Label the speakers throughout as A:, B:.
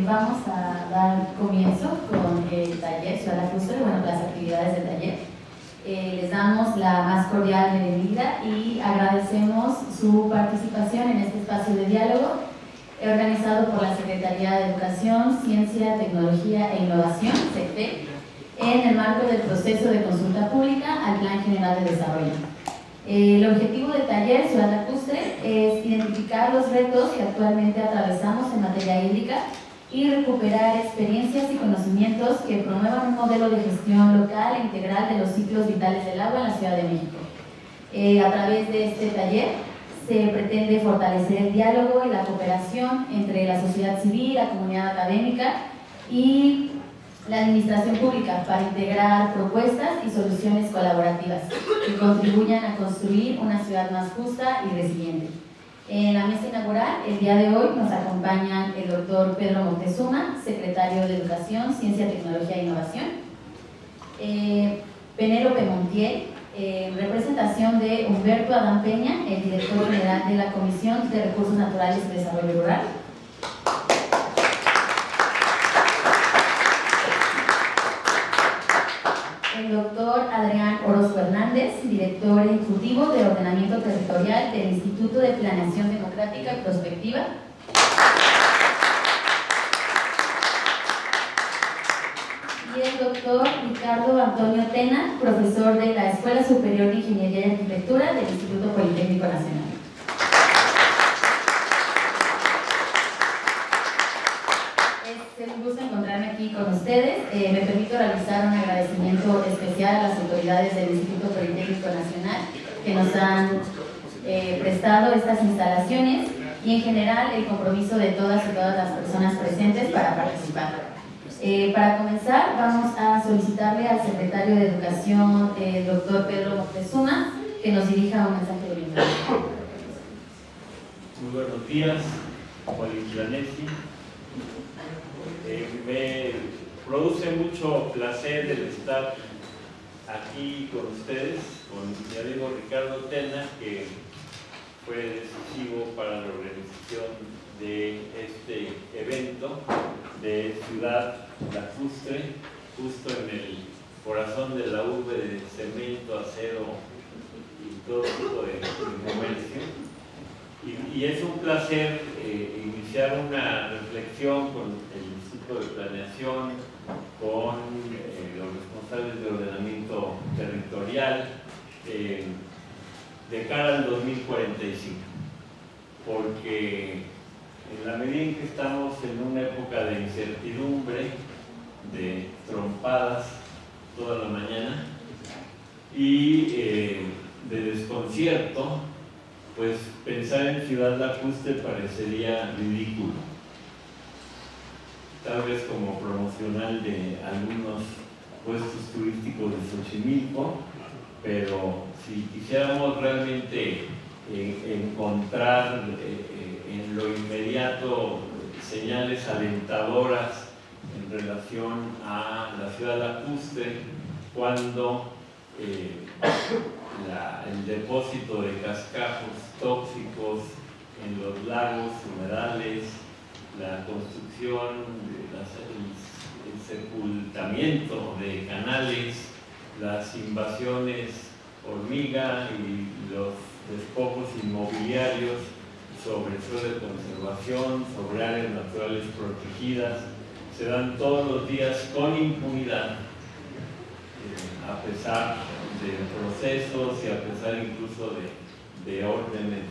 A: Vamos a dar comienzo con el taller Ciudad Lacustre, las actividades del taller. Les damos la más cordial bienvenida y agradecemos su participación en este espacio de diálogo organizado por la Secretaría de Educación, Ciencia, Tecnología e Innovación, SECTE, en el marco del proceso de consulta pública al Plan General de Desarrollo. El objetivo del taller Ciudad Lacustre es identificar los retos que actualmente atravesamos en materia hídrica y recuperar experiencias y conocimientos que promuevan un modelo de gestión local e integral de los ciclos vitales del agua en la Ciudad de México. A través de este taller se pretende fortalecer el diálogo y la cooperación entre la sociedad civil, la comunidad académica y la administración pública para integrar propuestas y soluciones colaborativas que contribuyan a construir una ciudad más justa y resiliente. En la mesa inaugural, el día de hoy, nos acompañan el doctor Pedro Moctezuma, secretario de Educación, Ciencia, Tecnología e Innovación, Penélope Montiel, en representación de Humberto Adán Peña, el director general de la Comisión de Recursos Naturales y Desarrollo Rural, el doctor Adrián Orozco Hernández, director ejecutivo de Ordenamiento Territorial del Instituto de Planeación Democrática y Prospectiva, y el doctor Ricardo Antonio Tena, profesor de la Escuela Superior de Ingeniería y Arquitectura del Instituto Politécnico Nacional. Es un gusto encontrarme aquí con ustedes. Me permito realizar un agradecimiento especial a las autoridades del Instituto Politécnico Nacional que nos han prestado estas instalaciones y en general el compromiso de todas las personas presentes para participar. Para comenzar, vamos a solicitarle al secretario de Educación, el doctor Pedro Moctezuma, que nos dirija un mensaje de orientación.
B: Muy buenos días, Poliquilanesi. Me produce mucho placer el estar aquí con ustedes, con mi amigo Ricardo Tena, que fue decisivo para la organización de este evento de Ciudad Lacustre, justo en el corazón de la urbe de cemento, acero y todo tipo de comercio. Y es un placer iniciar una reflexión con el Instituto de Planeación, con los responsables de ordenamiento territorial de cara al 2045, porque en la medida en que estamos en una época de incertidumbre, de trompadas toda la mañana y de desconcierto, pues pensar en Ciudad Lacustre parecería ridículo, tal vez como promocional de algunos puestos turísticos de Xochimilco, pero si quisiéramos realmente encontrar en lo inmediato señales alentadoras en relación a la Ciudad Lacustre, cuando el depósito de cascajos tóxicos en los lagos, humedales, la construcción, el sepultamiento de canales, las invasiones hormiga y los despojos inmobiliarios sobre suelo de conservación, sobre áreas naturales protegidas, se dan todos los días con impunidad, a pesar de procesos y a pesar incluso de órdenes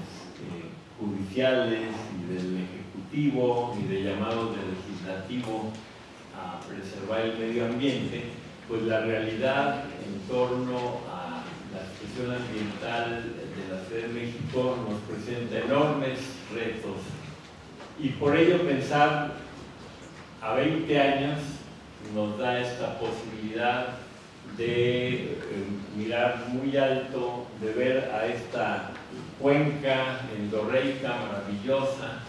B: judiciales y del Ejecutivo y de llamados del Legislativo a preservar el medio ambiente, pues la realidad en torno a la situación ambiental de la Ciudad de México nos presenta enormes retos, y por ello pensar a 20 años nos da esta posibilidad de mirar muy alto, de ver a esta cuenca endorreica maravillosa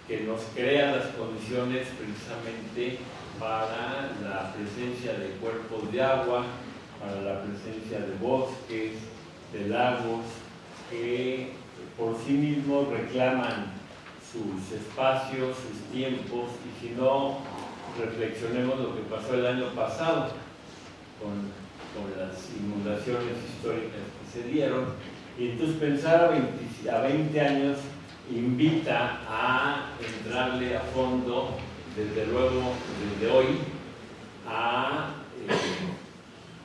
B: que nos crea las condiciones precisamente para la presencia de cuerpos de agua, para la presencia de bosques, de lagos, que por sí mismos reclaman sus espacios, sus tiempos, y si no, reflexionemos lo que pasó el año pasado con las inundaciones históricas que se dieron, y entonces pensar a 20 años invita a entrarle a fondo, desde luego, desde hoy, a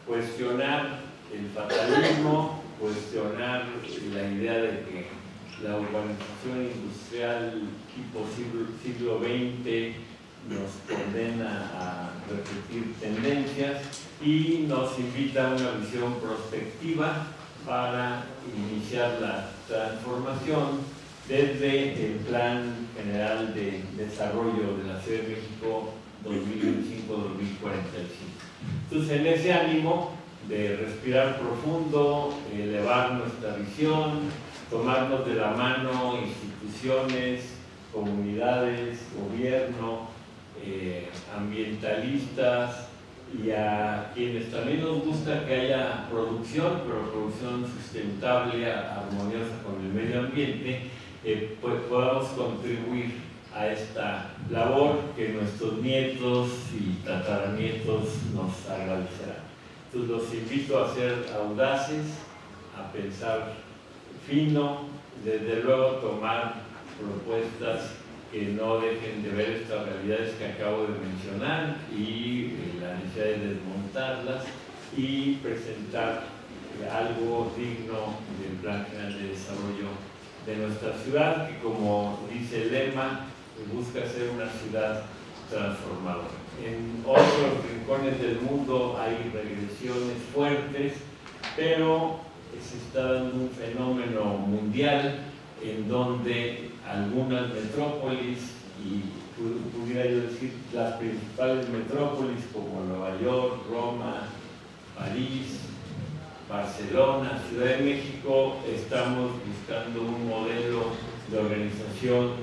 B: cuestionar el fatalismo, cuestionar la idea de que la urbanización industrial tipo siglo XX nos condena a repetir tendencias y nos invita a una visión prospectiva para iniciar la transformación desde el Plan General de Desarrollo de la Ciudad de México 2025-2045. Entonces, en ese ánimo de respirar profundo, elevar nuestra visión, tomarnos de la mano instituciones, comunidades, gobierno, ambientalistas, y a quienes también nos gusta que haya producción, pero producción sustentable, armoniosa con el medio ambiente, pues podamos contribuir a esta labor que nuestros nietos y tataranietos nos agradecerán. Entonces los invito a ser audaces, a pensar fino, desde luego tomar propuestas que no dejen de ver estas realidades que acabo de mencionar y la necesidad de desmontarlas y presentar algo digno del Plan General de Desarrollo de nuestra ciudad, que, como dice el lema, busca ser una ciudad transformadora. En otros rincones del mundo hay regresiones fuertes, pero se está dando un fenómeno mundial en donde algunas metrópolis, y pudiera yo decir las principales metrópolis como Nueva York, Roma, París, Barcelona, Ciudad de México, estamos buscando un modelo de organización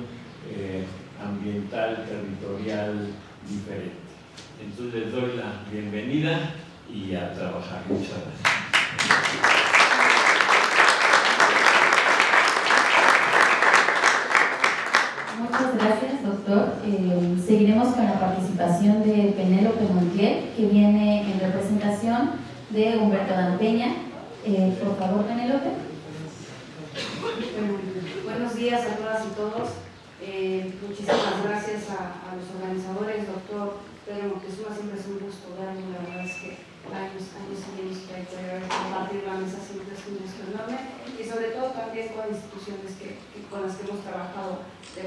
B: ambiental, territorial diferente. Entonces les doy la bienvenida y a trabajar. Muchas gracias.
A: Muchas gracias, doctor. Seguiremos con la participación de Penélope Montiel, que viene en representación de Humberto Dampeña. Por favor, Penélope.
C: Buenos días a todas y todos. Muchísimas gracias a los organizadores, doctor Pedro Moctezuma. Siempre es un gusto verlo. La verdad es que años y años que compartir la mesa siempre es un gusto enorme, y sobre todo también con instituciones con las que hemos trabajado de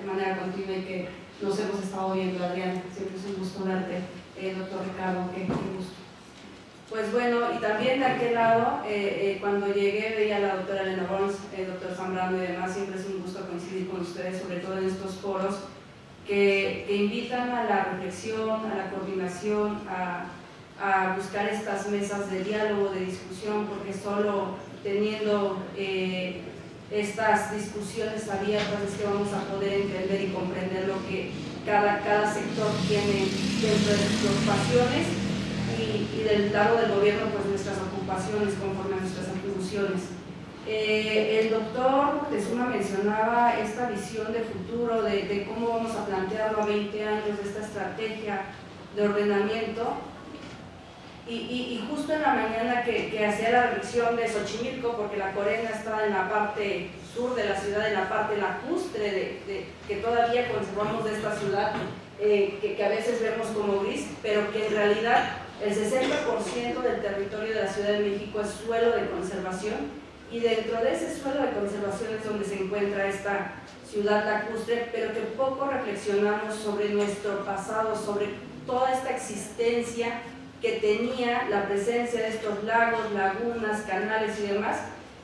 C: manera continua y que nos hemos estado viendo. Adrián, siempre es un gusto verte. Doctor Ricardo, qué gusto. Pues bueno, y también de aquel lado, cuando llegué veía a la doctora Elena Bons, doctor Zambrano y demás. Siempre es un gusto coincidir con ustedes, sobre todo en estos foros que invitan a la reflexión, a la coordinación, a buscar estas mesas de diálogo, de discusión, porque solo teniendo estas discusiones abiertas es que vamos a poder entender y comprender lo que cada sector tiene dentro de sus preocupaciones, y del lado del gobierno, pues nuestras ocupaciones conforme a nuestras atribuciones. El doctor Moctezuma mencionaba esta visión de futuro, de cómo vamos a plantearlo a 20 años, de esta estrategia de ordenamiento. Y justo en la mañana que hacía la reflexión de Xochimilco, porque la Corena está en la parte sur de la ciudad, en la parte lacustre que todavía conservamos de esta ciudad, que a veces vemos como gris, pero que en realidad el 60% del territorio de la Ciudad de México es suelo de conservación, y dentro de ese suelo de conservación es donde se encuentra esta ciudad lacustre, pero que poco reflexionamos sobre nuestro pasado, sobre toda esta existencia que tenía la presencia de estos lagos, lagunas, canales y demás,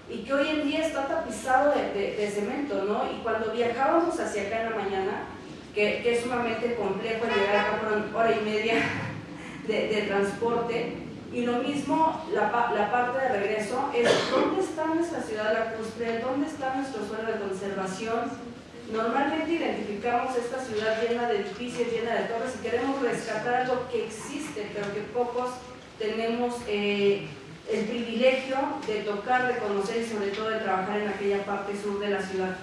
C: y que hoy en día está tapizado de cemento, ¿no? Y cuando viajábamos hacia acá en la mañana, que es sumamente complejo llegar acá por hora y media de transporte, y lo mismo la parte de regreso es ¿dónde está nuestra ciudad lacustre? ¿Dónde está nuestro suelo de conservación? Normalmente identificamos esta ciudad llena de edificios, llena de torres, y queremos rescatar algo que existe, pero que pocos tenemos el privilegio de tocar, de conocer y sobre todo de trabajar en aquella parte sur de la ciudad.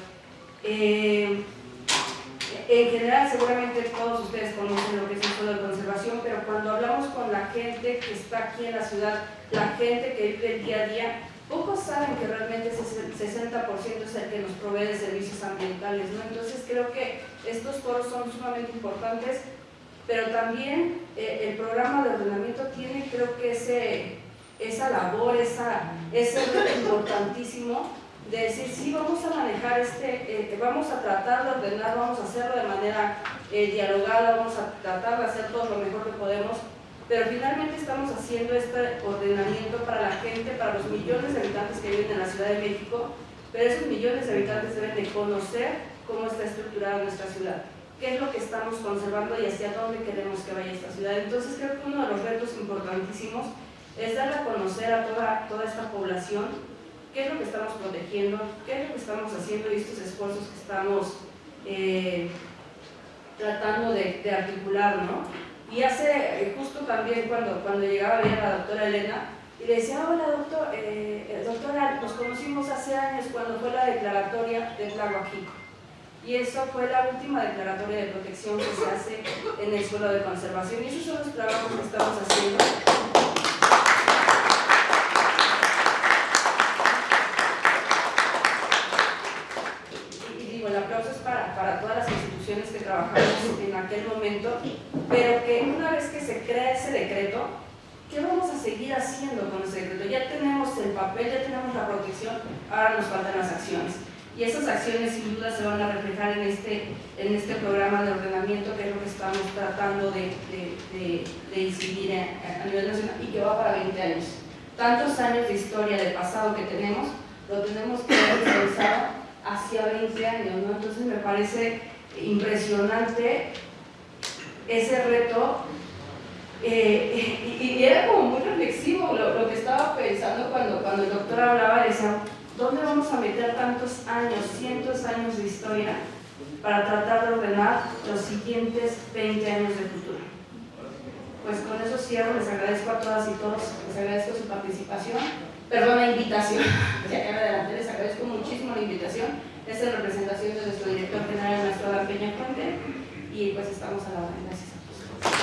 C: En general, seguramente todos ustedes conocen lo que es el suelo de conservación, pero cuando hablamos con la gente que está aquí en la ciudad, la gente que vive el día a día, pocos saben que realmente ese 60% es el que nos provee de servicios ambientales, ¿no? Entonces creo que estos foros son sumamente importantes, pero también el programa de ordenamiento tiene, creo que esa labor, ese reto importantísimo de decir, sí, vamos a manejar vamos a tratar de ordenar, vamos a hacerlo de manera dialogada, vamos a tratar de hacer todo lo mejor que podemos, pero finalmente estamos haciendo este ordenamiento para la gente, para los millones de habitantes que viven en la Ciudad de México, pero esos millones de habitantes deben de conocer cómo está estructurada nuestra ciudad, qué es lo que estamos conservando y hacia dónde queremos que vaya esta ciudad. Entonces creo que uno de los retos importantísimos es darle a conocer a toda esta población qué es lo que estamos protegiendo, qué es lo que estamos haciendo y estos esfuerzos que estamos tratando de articular, ¿no? Y justo también cuando llegaba bien la doctora Elena, y le decía, hola doctora, nos conocimos hace años cuando fue la declaratoria de Tlahuajico. Y eso fue la última declaratoria de protección que se hace en el suelo de conservación. Y esos son los trabajos que estamos haciendo. El aplauso es para todas las instituciones que trabajamos en aquel momento, pero que una vez que se crea ese decreto, ¿qué vamos a seguir haciendo con ese decreto? Ya tenemos el papel, ya tenemos la protección, ahora nos faltan las acciones. Y esas acciones sin duda se van a reflejar en este programa de ordenamiento, que es lo que estamos tratando de incidir a nivel nacional y que va para 20 años. Tantos años de historia del pasado que tenemos, lo tenemos que haber visualizado hacia 20 años, ¿no? Entonces me parece impresionante ese reto y era como muy reflexivo lo que estaba pensando cuando el doctor hablaba, decía, ¿dónde vamos a meter tantos años, cientos de años de historia para tratar de ordenar los siguientes 20 años de futuro? Pues con eso cierro, les agradezco a todas y todos, les agradezco su participación. Perdón, la invitación, ya que me adelanté, les agradezco muchísimo la invitación. Es en representación de nuestro director general, el maestro Adán Peña Fuente, y pues estamos a la orden. Gracias a
A: todos.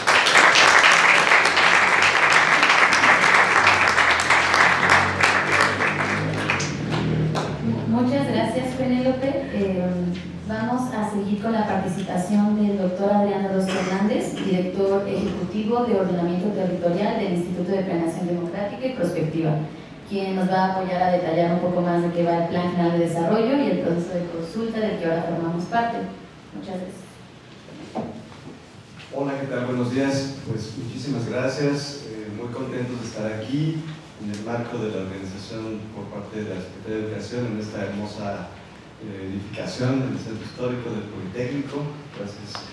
A: Muchas gracias, Penélope. Vamos a seguir con la participación del doctor Adrián Orozco Hernández, director ejecutivo de Ordenamiento Territorial del Instituto de Planeación Democrática y Prospectiva, quien nos va a apoyar a detallar un poco más de qué va el Plan General de Desarrollo y el proceso de consulta del que ahora formamos parte. Muchas gracias.
D: Hola, ¿qué tal? Buenos días. Pues muchísimas gracias. Muy contentos de estar aquí en el marco de la organización por parte de la Secretaría de Educación en esta hermosa edificación en el Centro Histórico del Politécnico. Gracias.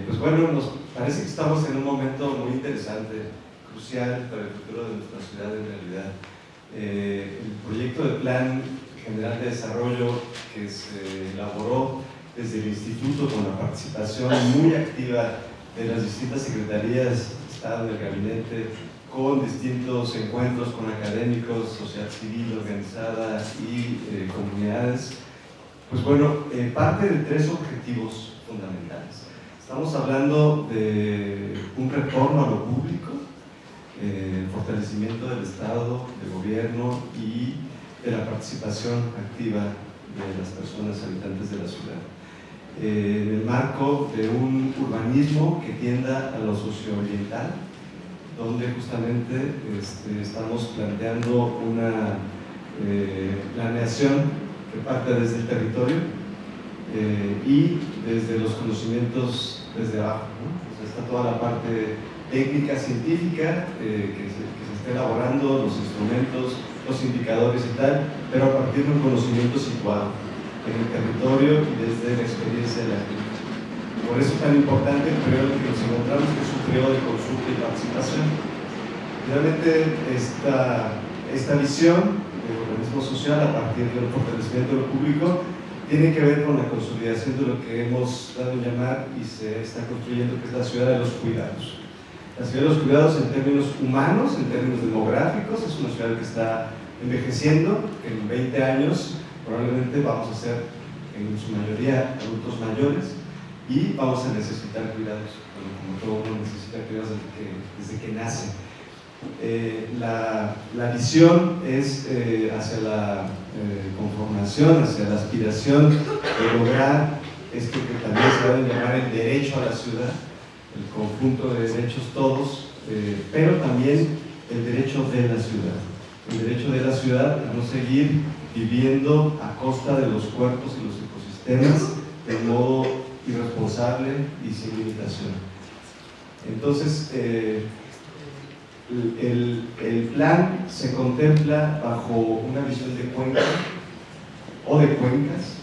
D: Pues bueno, nos parece que estamos en un momento muy interesante, crucial para el futuro de nuestra ciudad en realidad. El proyecto de Plan General de Desarrollo que se elaboró desde el Instituto con la participación muy activa de las distintas secretarías de Estado, del Gabinete, con distintos encuentros con académicos, sociedad civil organizada y comunidades, pues bueno, parte de tres objetivos fundamentales. Estamos hablando de un retorno a lo público, el fortalecimiento del Estado, del gobierno y de la participación activa de las personas habitantes de la ciudad. En el marco de un urbanismo que tienda a lo socioambiental, donde justamente estamos planteando una planeación que parte desde el territorio y desde los conocimientos desde abajo, ¿no? O sea, está toda la parte técnica, científica que se está elaborando, los instrumentos, los indicadores y tal, pero a partir de un conocimiento situado en el territorio y desde la experiencia de la gente. Por eso es tan importante el periodo en que nos encontramos, que es un periodo de consulta y participación. Finalmente, esta visión del organismo social a partir del fortalecimiento de lo público tiene que ver con la consolidación de lo que hemos dado en llamar y se está construyendo, que es la ciudad de los cuidados. La ciudad de los cuidados en términos humanos, en términos demográficos, es una ciudad que está envejeciendo, que en 20 años probablemente vamos a ser en su mayoría adultos mayores, y vamos a necesitar cuidados, como todo uno necesita cuidados desde que nace. La visión es hacia la conformación, hacia la aspiración de lograr esto que también se debe llamar el derecho a la ciudad, el conjunto de derechos todos, pero también el derecho de la ciudad. El derecho de la ciudad a no seguir viviendo a costa de los cuerpos y los ecosistemas de modo irresponsable y sin limitación. Entonces, el plan se contempla bajo una visión de cuenca o de cuencas.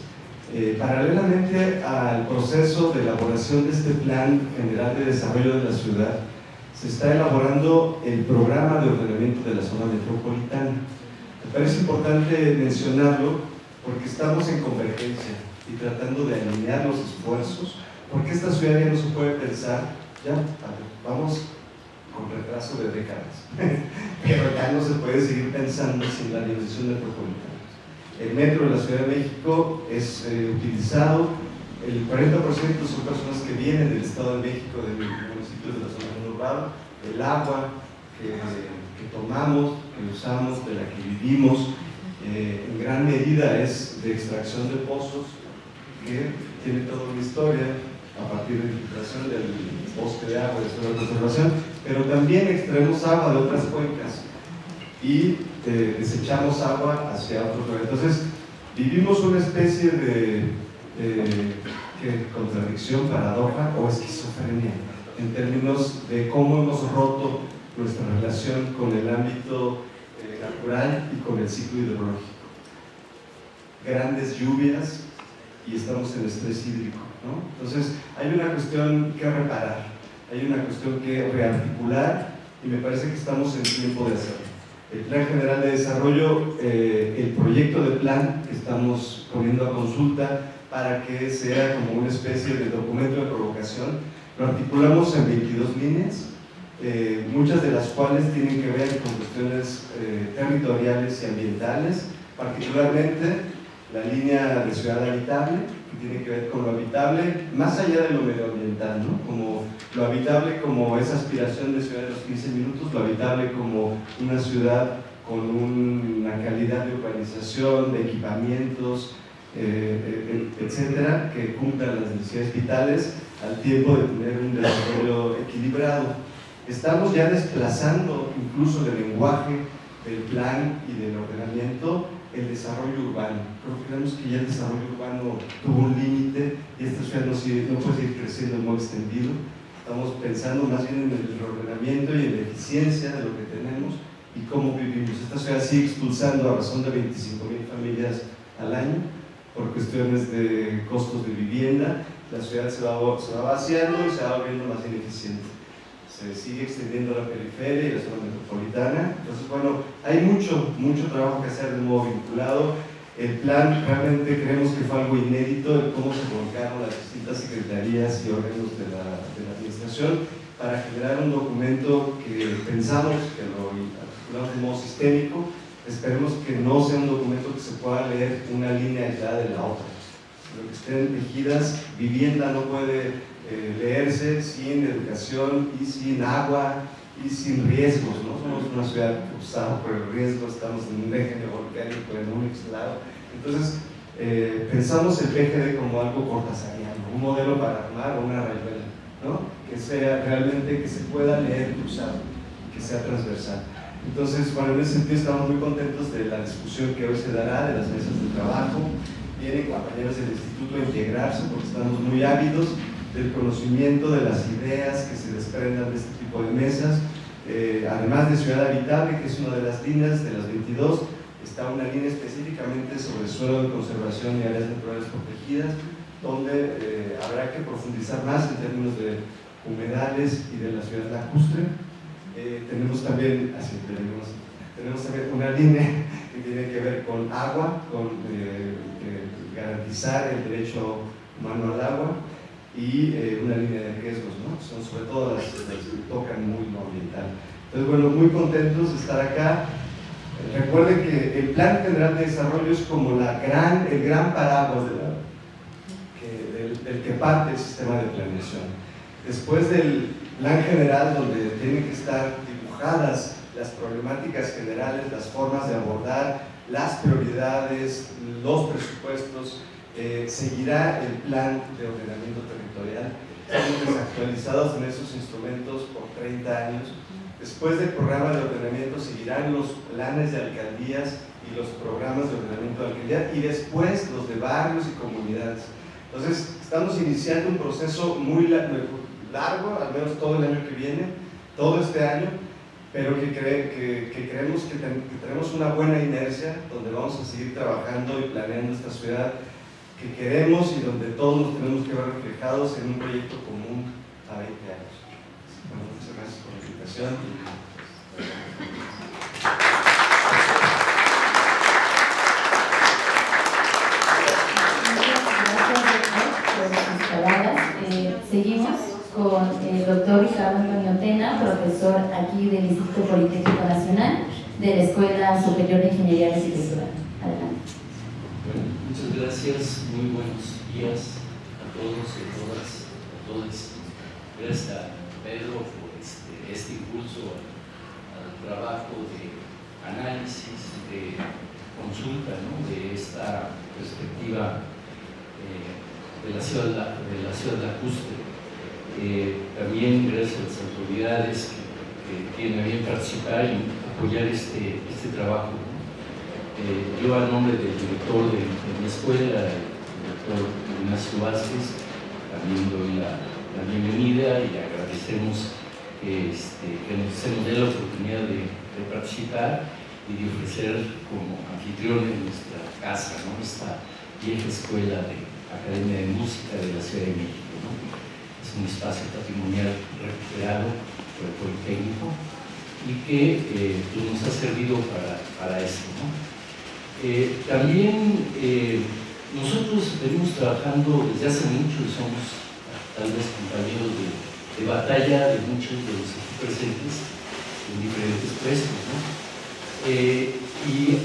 D: Paralelamente al proceso de elaboración de este Plan General de Desarrollo de la Ciudad, se está elaborando el Programa de Ordenamiento de la Zona Metropolitana. Me parece importante mencionarlo porque estamos en convergencia y tratando de alinear los esfuerzos, porque esta ciudad ya no se puede pensar, ya vamos con retraso de décadas, pero ya no se puede seguir pensando sin la dimensión metropolitana. El metro de la Ciudad de México es utilizado, el 40% son personas que vienen del Estado de México, de municipios de la zona conurbada. El agua que tomamos, que usamos, de la que vivimos, en gran medida es de extracción de pozos, que tiene toda una historia a partir de la infiltración del bosque de agua, de conservación, pero también extraemos agua de otras cuencas y desechamos agua hacia otros lugares. Entonces, vivimos una especie de contradicción, paradoja o esquizofrenia en términos de cómo hemos roto nuestra relación con el ámbito natural y con el ciclo hidrológico. Grandes lluvias y estamos en estrés hídrico, ¿no? Entonces, hay una cuestión que reparar, hay una cuestión que rearticular y me parece que estamos en tiempo de hacerlo. El Plan General de Desarrollo, el proyecto de plan que estamos poniendo a consulta para que sea como una especie de documento de provocación, lo articulamos en 22 líneas, muchas de las cuales tienen que ver con cuestiones territoriales y ambientales, particularmente la línea de ciudad habitable, que tiene que ver con lo habitable, más allá de lo medioambiental, ¿no? Como lo habitable como esa aspiración de ciudad de los 15 minutos, lo habitable como una ciudad con una calidad de urbanización, de equipamientos, etcétera, que cumplan las necesidades vitales al tiempo de tener un desarrollo equilibrado. Estamos ya desplazando incluso del lenguaje del plan y del ordenamiento el desarrollo urbano. Creo que creemos que ya el desarrollo urbano tuvo un límite y esta ciudad no puede seguir creciendo en modo extendido. Estamos pensando más bien en el ordenamiento y en la eficiencia de lo que tenemos y cómo vivimos. Esta ciudad sigue expulsando a razón de 25,000 familias al año por cuestiones de costos de vivienda. La ciudad se va vaciando y se va volviendo más ineficiente. Se sigue extendiendo la periferia y la zona metropolitana. Entonces, bueno, hay mucho trabajo que hacer de modo vinculado. El plan realmente creemos que fue algo inédito de cómo se volcaron las distintas secretarías y órganos de la administración para generar un documento que pensamos que lo articulamos de modo sistémico. Esperemos que no sea un documento que se pueda leer una línea aislada de la otra. Lo que estén tejidas, vivienda no puede leerse sin educación y sin agua y sin riesgos, ¿no? Somos una ciudad cruzada por el riesgo, estamos en un eje volcánico en un lado. Entonces, pensamos el PGD como algo cortasariano, un modelo para armar una rayuela, ¿no? Que sea realmente, que se pueda leer cruzado, que sea transversal. Entonces, bueno, en ese sentido estamos muy contentos de la discusión que hoy se dará, de las mesas de trabajo. Vienen compañeros del instituto a integrarse porque estamos muy ávidos del conocimiento, de las ideas que se desprendan de este tipo de mesas. Además de ciudad habitable, que es una de las líneas de las 22, está una línea específicamente sobre suelo de conservación y áreas naturales protegidas, donde habrá que profundizar más en términos de humedales y de la ciudad lacustre. Tenemos también una línea que tiene que ver con agua, con garantizar el derecho humano al agua, y una línea de riesgos, ¿no? Son sobre todo las que tocan muy lo ambiental. Entonces, bueno, muy contentos de estar acá. Recuerden que el Plan General de Desarrollo es como el gran paraguas del que parte el sistema de planeación. Después del plan general, donde tienen que estar dibujadas las problemáticas generales, las formas de abordar, las prioridades, los presupuestos, seguirá el plan de ordenamiento territorial. Estamos desactualizados en esos instrumentos por 30 años. Después del programa de ordenamiento seguirán los planes de alcaldías y los programas de ordenamiento de alcaldía, y después los de barrios y comunidades. Entonces, estamos iniciando un proceso muy largo, al menos todo el año que viene, todo este año, pero que creemos que tenemos una buena inercia, donde vamos a seguir trabajando y planeando esta ciudad que queremos y donde todos nos tenemos que ver reflejados en un proyecto común a 20 años. Bueno, muchas gracias por la invitación.
A: Seguimos con el doctor Ricardo Antonio Tena, profesor aquí del Instituto Politécnico Nacional de la Escuela Superior de Ingeniería y Arquitectura. Adelante.
E: Bueno, muchas gracias, muy buenos días a todos y a todas. Gracias a Pedro por este impulso al trabajo de análisis, de consulta, ¿no?, de esta perspectiva de la ciudad lacustre. También gracias a las autoridades que tienen a bien participar y apoyar este trabajo. Yo, a nombre del director de mi escuela, el doctor Ignacio Vázquez, también doy la bienvenida y agradecemos que se nos dé la oportunidad de participar y de ofrecer como anfitriones nuestra casa, ¿no?, esta vieja escuela de Academia de Música de la Ciudad de México, ¿no? Es un espacio patrimonial recuperado por el Politécnico y que nos ha servido para esto, ¿no? También nosotros venimos trabajando desde hace mucho y somos tal vez compañeros de batalla de muchos de los aquí presentes en diferentes puestos, ¿no? Y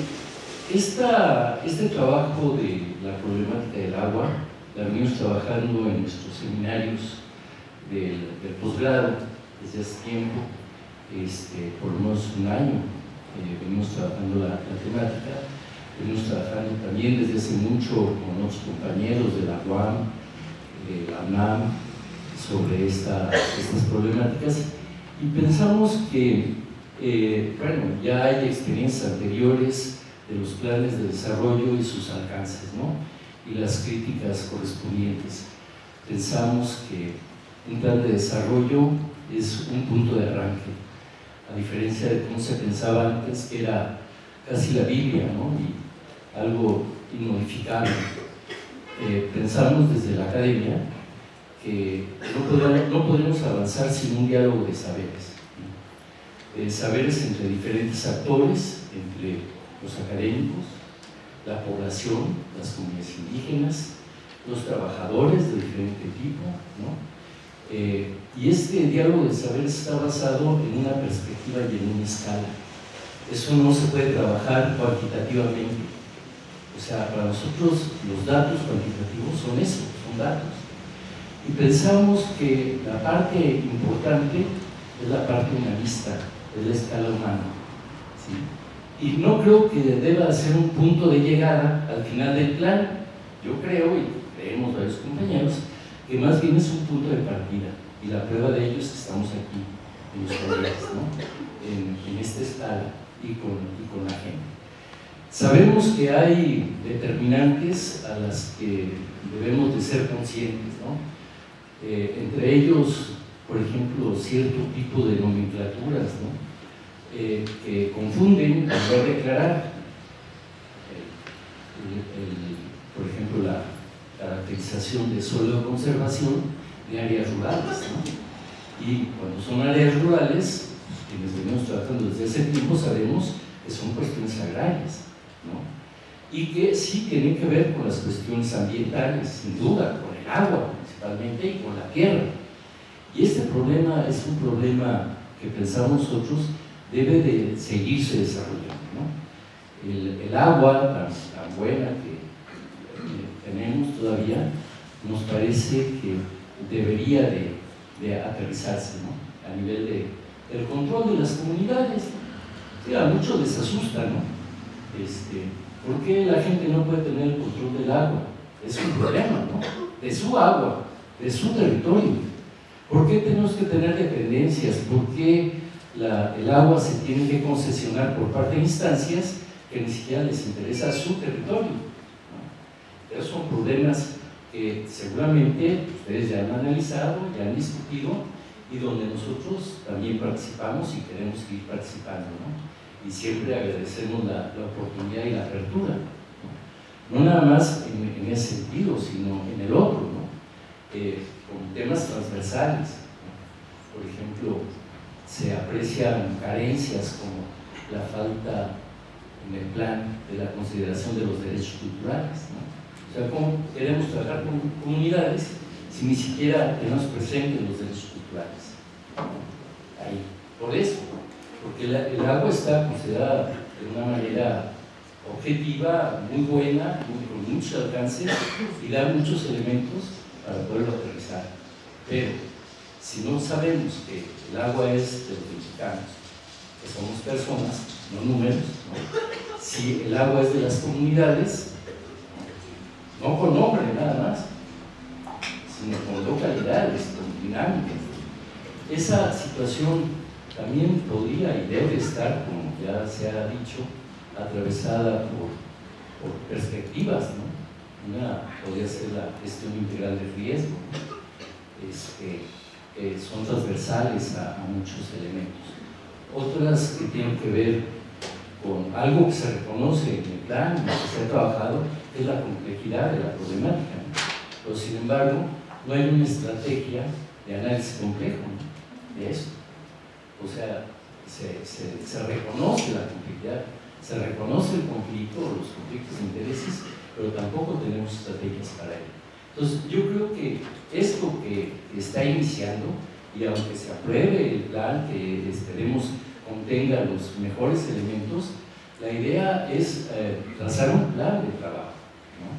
E: este trabajo de la problemática del agua la venimos trabajando en nuestros seminarios del posgrado desde hace tiempo, por lo menos un año. Venimos trabajando la temática, venimos trabajando también desde hace mucho con otros compañeros de la UAM, de la UNAM, sobre estas problemáticas, y pensamos que ya hay experiencias anteriores de los planes de desarrollo y sus alcances, ¿no?, y las críticas correspondientes. Pensamos que un plan de desarrollo es un punto de arranque, a diferencia de cómo se pensaba antes, que era casi la Biblia, ¿no?, y algo inmodificable. Pensamos desde la academia que no podemos avanzar sin un diálogo de saberes, ¿no?, saberes entre diferentes actores, entre los académicos, la población, las comunidades indígenas, los trabajadores de diferente tipo, ¿no? Y este diálogo de saberes está basado en una perspectiva y en una escala. Eso no se puede trabajar cuantitativamente. O sea, para nosotros los datos cuantitativos son eso, son datos. Y pensamos que la parte importante es la parte humanista, es la escala humana, ¿sí? Y no creo que deba ser un punto de llegada al final del plan. Yo creo, y creemos varios compañeros, que más bien es un punto de partida. Y la prueba de ello es que estamos aquí, en los proyectos, ¿no?, en esta escala y con la gente. Sabemos que hay determinantes a las que debemos de ser conscientes, ¿no? Entre ellos, por ejemplo, cierto tipo de nomenclaturas, ¿no?, que confunden al no declarar, por ejemplo, la caracterización de suelo de conservación de áreas rurales, ¿no? Y cuando son áreas rurales, quienes venimos tratando desde ese tiempo sabemos que son cuestiones agrarias, ¿no?, y que sí tienen que ver con las cuestiones ambientales, sin duda, con el agua principalmente y con la tierra. Y este problema es un problema que pensamos nosotros debe de seguirse desarrollando, ¿no? El agua tan buena que tenemos todavía nos parece que debería de aterrizarse, ¿no? A nivel del control de las comunidades. Sí, a muchos les asusta, ¿no? ¿Por qué la gente no puede tener el control del agua? Es un problema, ¿no? De su agua, de su territorio. ¿Por qué tenemos que tener dependencias? ¿Por qué el agua se tiene que concesionar por parte de instancias que ni siquiera les interesa su territorio, ¿no? Esos son problemas que seguramente ustedes ya han analizado, ya han discutido y donde nosotros también participamos y queremos seguir participando, ¿no? Y siempre agradecemos la oportunidad y la apertura, ¿no? No nada más en ese sentido, sino en el otro, ¿no? Con temas transversales, ¿no? Por ejemplo, se aprecian carencias como la falta en el plan de la consideración de los derechos culturales, ¿no? O sea, ¿cómo queremos tratar con comunidades si ni siquiera tenemos presentes los derechos culturales? Ahí, por eso, porque el agua está considerada de una manera objetiva, muy buena, con muchos alcances y da muchos elementos para poderlo aterrizar. Pero si no sabemos que el agua es de los mexicanos, que somos personas, no números, ¿no? Si el agua es de las comunidades, no con nombre nada más, sino con localidades, con dinámicas. Esa situación también podría y debe estar, como ya se ha dicho, atravesada por perspectivas, ¿no? Una podría ser la gestión integral de riesgo, que son transversales a muchos elementos. Otras que tienen que ver con algo que se reconoce en el plan, en el que se ha trabajado, es la complejidad de la problemática, ¿no? Pero sin embargo, no hay una estrategia de análisis complejo, ¿no? De eso. O sea, se reconoce la complejidad, se reconoce el conflicto o los conflictos de intereses, pero tampoco tenemos estrategias para ello. Entonces, yo creo que esto que está iniciando, y aunque se apruebe el plan que esperemos contenga los mejores elementos, la idea es trazar un plan de trabajo, ¿no?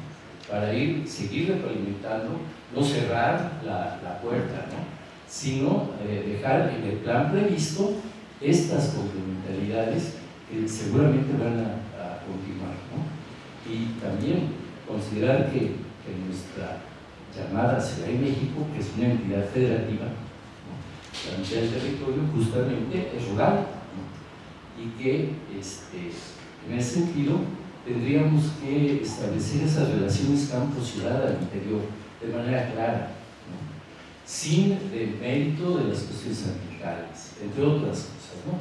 E: Para seguir retroalimentando, no cerrar la puerta, ¿no? Sino dejar en el plan previsto estas complementariedades que seguramente van a continuar, ¿no? Y también considerar que nuestra llamada Ciudad de México, que es una entidad federativa, ¿no? La mitad del territorio justamente es rural, ¿no? Y que en ese sentido tendríamos que establecer esas relaciones campo-ciudad al interior de manera clara, ¿no? Sin el mérito de las cuestiones ambientales, entre otras cosas, ¿no?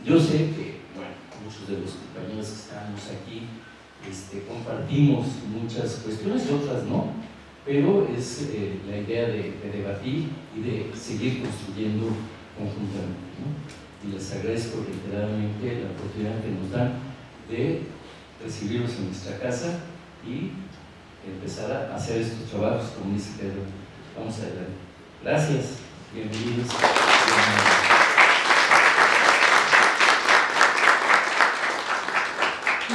E: Yo sé que, bueno, muchos de los compañeros que estamos aquí compartimos muchas cuestiones y otras no, pero es la idea de debatir y de seguir construyendo conjuntamente, ¿no? Y les agradezco reiteradamente la oportunidad que nos dan de recibirlos en nuestra casa y empezar a hacer estos trabajos, como dice Pedro. Vamos adelante. Gracias, bienvenidos.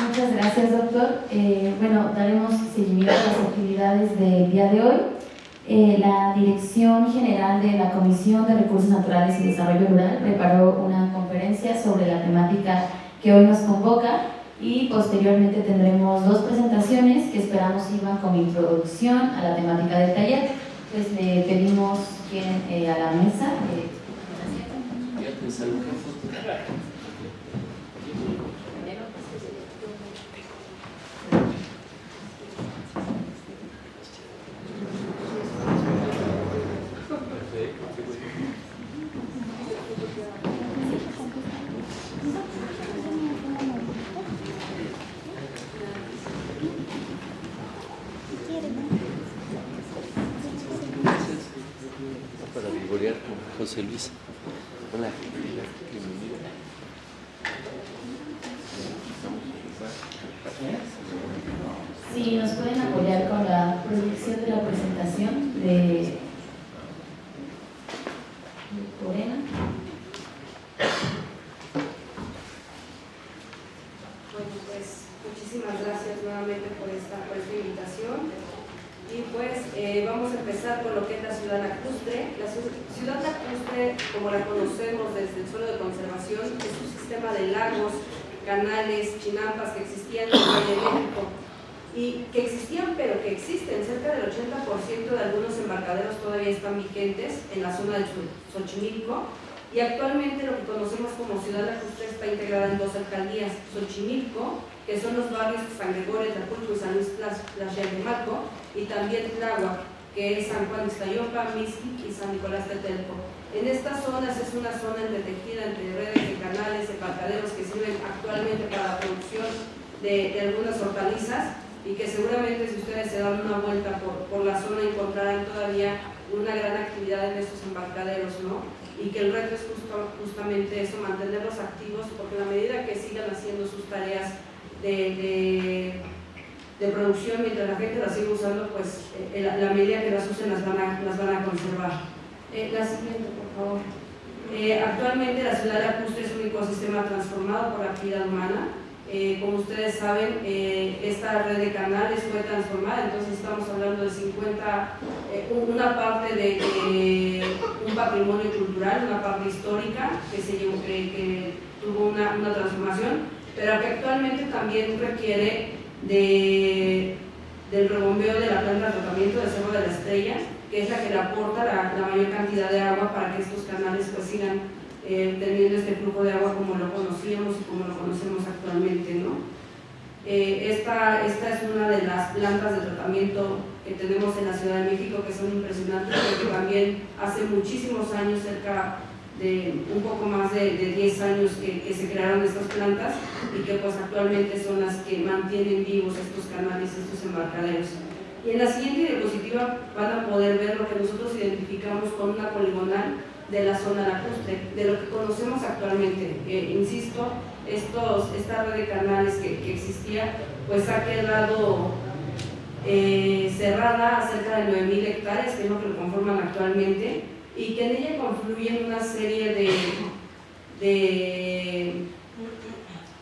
A: Muchas gracias, doctor. Bueno, daremos seguimiento a las actividades del día de hoy. La Dirección General de la Comisión de Recursos Naturales y Desarrollo Rural preparó una conferencia sobre la temática que hoy nos convoca y posteriormente tendremos dos presentaciones que esperamos sirvan como introducción a la temática del taller. Pues le pedimos que a la mesa.
F: Para vivorear con José Luis. Hola, bienvenido.
A: Si nos pueden apoyar con la producción de la presentación de Morena.
C: Bueno, pues muchísimas gracias nuevamente por esta invitación. Y pues vamos a empezar con lo que es la ciudad lacustre. La ciudad lacustre, como la conocemos desde el suelo de conservación, es un sistema de lagos, canales, chinampas que existían en el Valle de México y que existían, pero que existen. Cerca del 80% de algunos embarcaderos todavía están vigentes en la zona de Xochimilco, y actualmente lo que conocemos como ciudad lacustre está integrada en 2 alcaldías: Xochimilco, que son los barrios San Gregorio, Tlajulco y San Luis Tlaxcaltepeque, y también Tláhuac, que es San Juan Ixtayopa, Mixquic y San Nicolás Tetelco. En estas zonas es una zona entretejida entre redes de canales, embarcaderos que sirven actualmente para la producción de algunas hortalizas, y que seguramente si ustedes se dan una vuelta por la zona encontrarán todavía una gran actividad en estos embarcaderos, ¿no? Y que el reto es justamente eso, mantenerlos activos, porque a la medida que sigan haciendo sus tareas de producción, mientras la gente las sigue usando, pues la medida que las usen las van a conservar. La siguiente, por favor. Actualmente la ciudad lacustre es un ecosistema transformado por la actividad humana. Como ustedes saben, esta red de canales fue transformada, entonces estamos hablando de 50, una parte de un patrimonio cultural, una parte histórica que tuvo una transformación, pero que actualmente también requiere del rebombeo de la planta de tratamiento del Cerro de la Estrella, que es la que le aporta la mayor cantidad de agua para que estos canales pues sigan teniendo este flujo de agua como lo conocíamos y como lo conocemos actualmente, ¿no? Esta es una de las plantas de tratamiento que tenemos en la Ciudad de México, que son impresionantes, porque también hace muchísimos años, cerca de un poco más de 10 años que se crearon estas plantas, y que pues actualmente son las que mantienen vivos estos canales, estos embarcaderos. Y en la siguiente diapositiva van a poder ver lo que nosotros identificamos con una poligonal de la zona lacustre, de lo que conocemos actualmente. Insisto, esta red de canales que existía, pues ha quedado cerrada a cerca de 9.000 hectáreas, que es lo que lo conforman actualmente, y que en ella confluyen una serie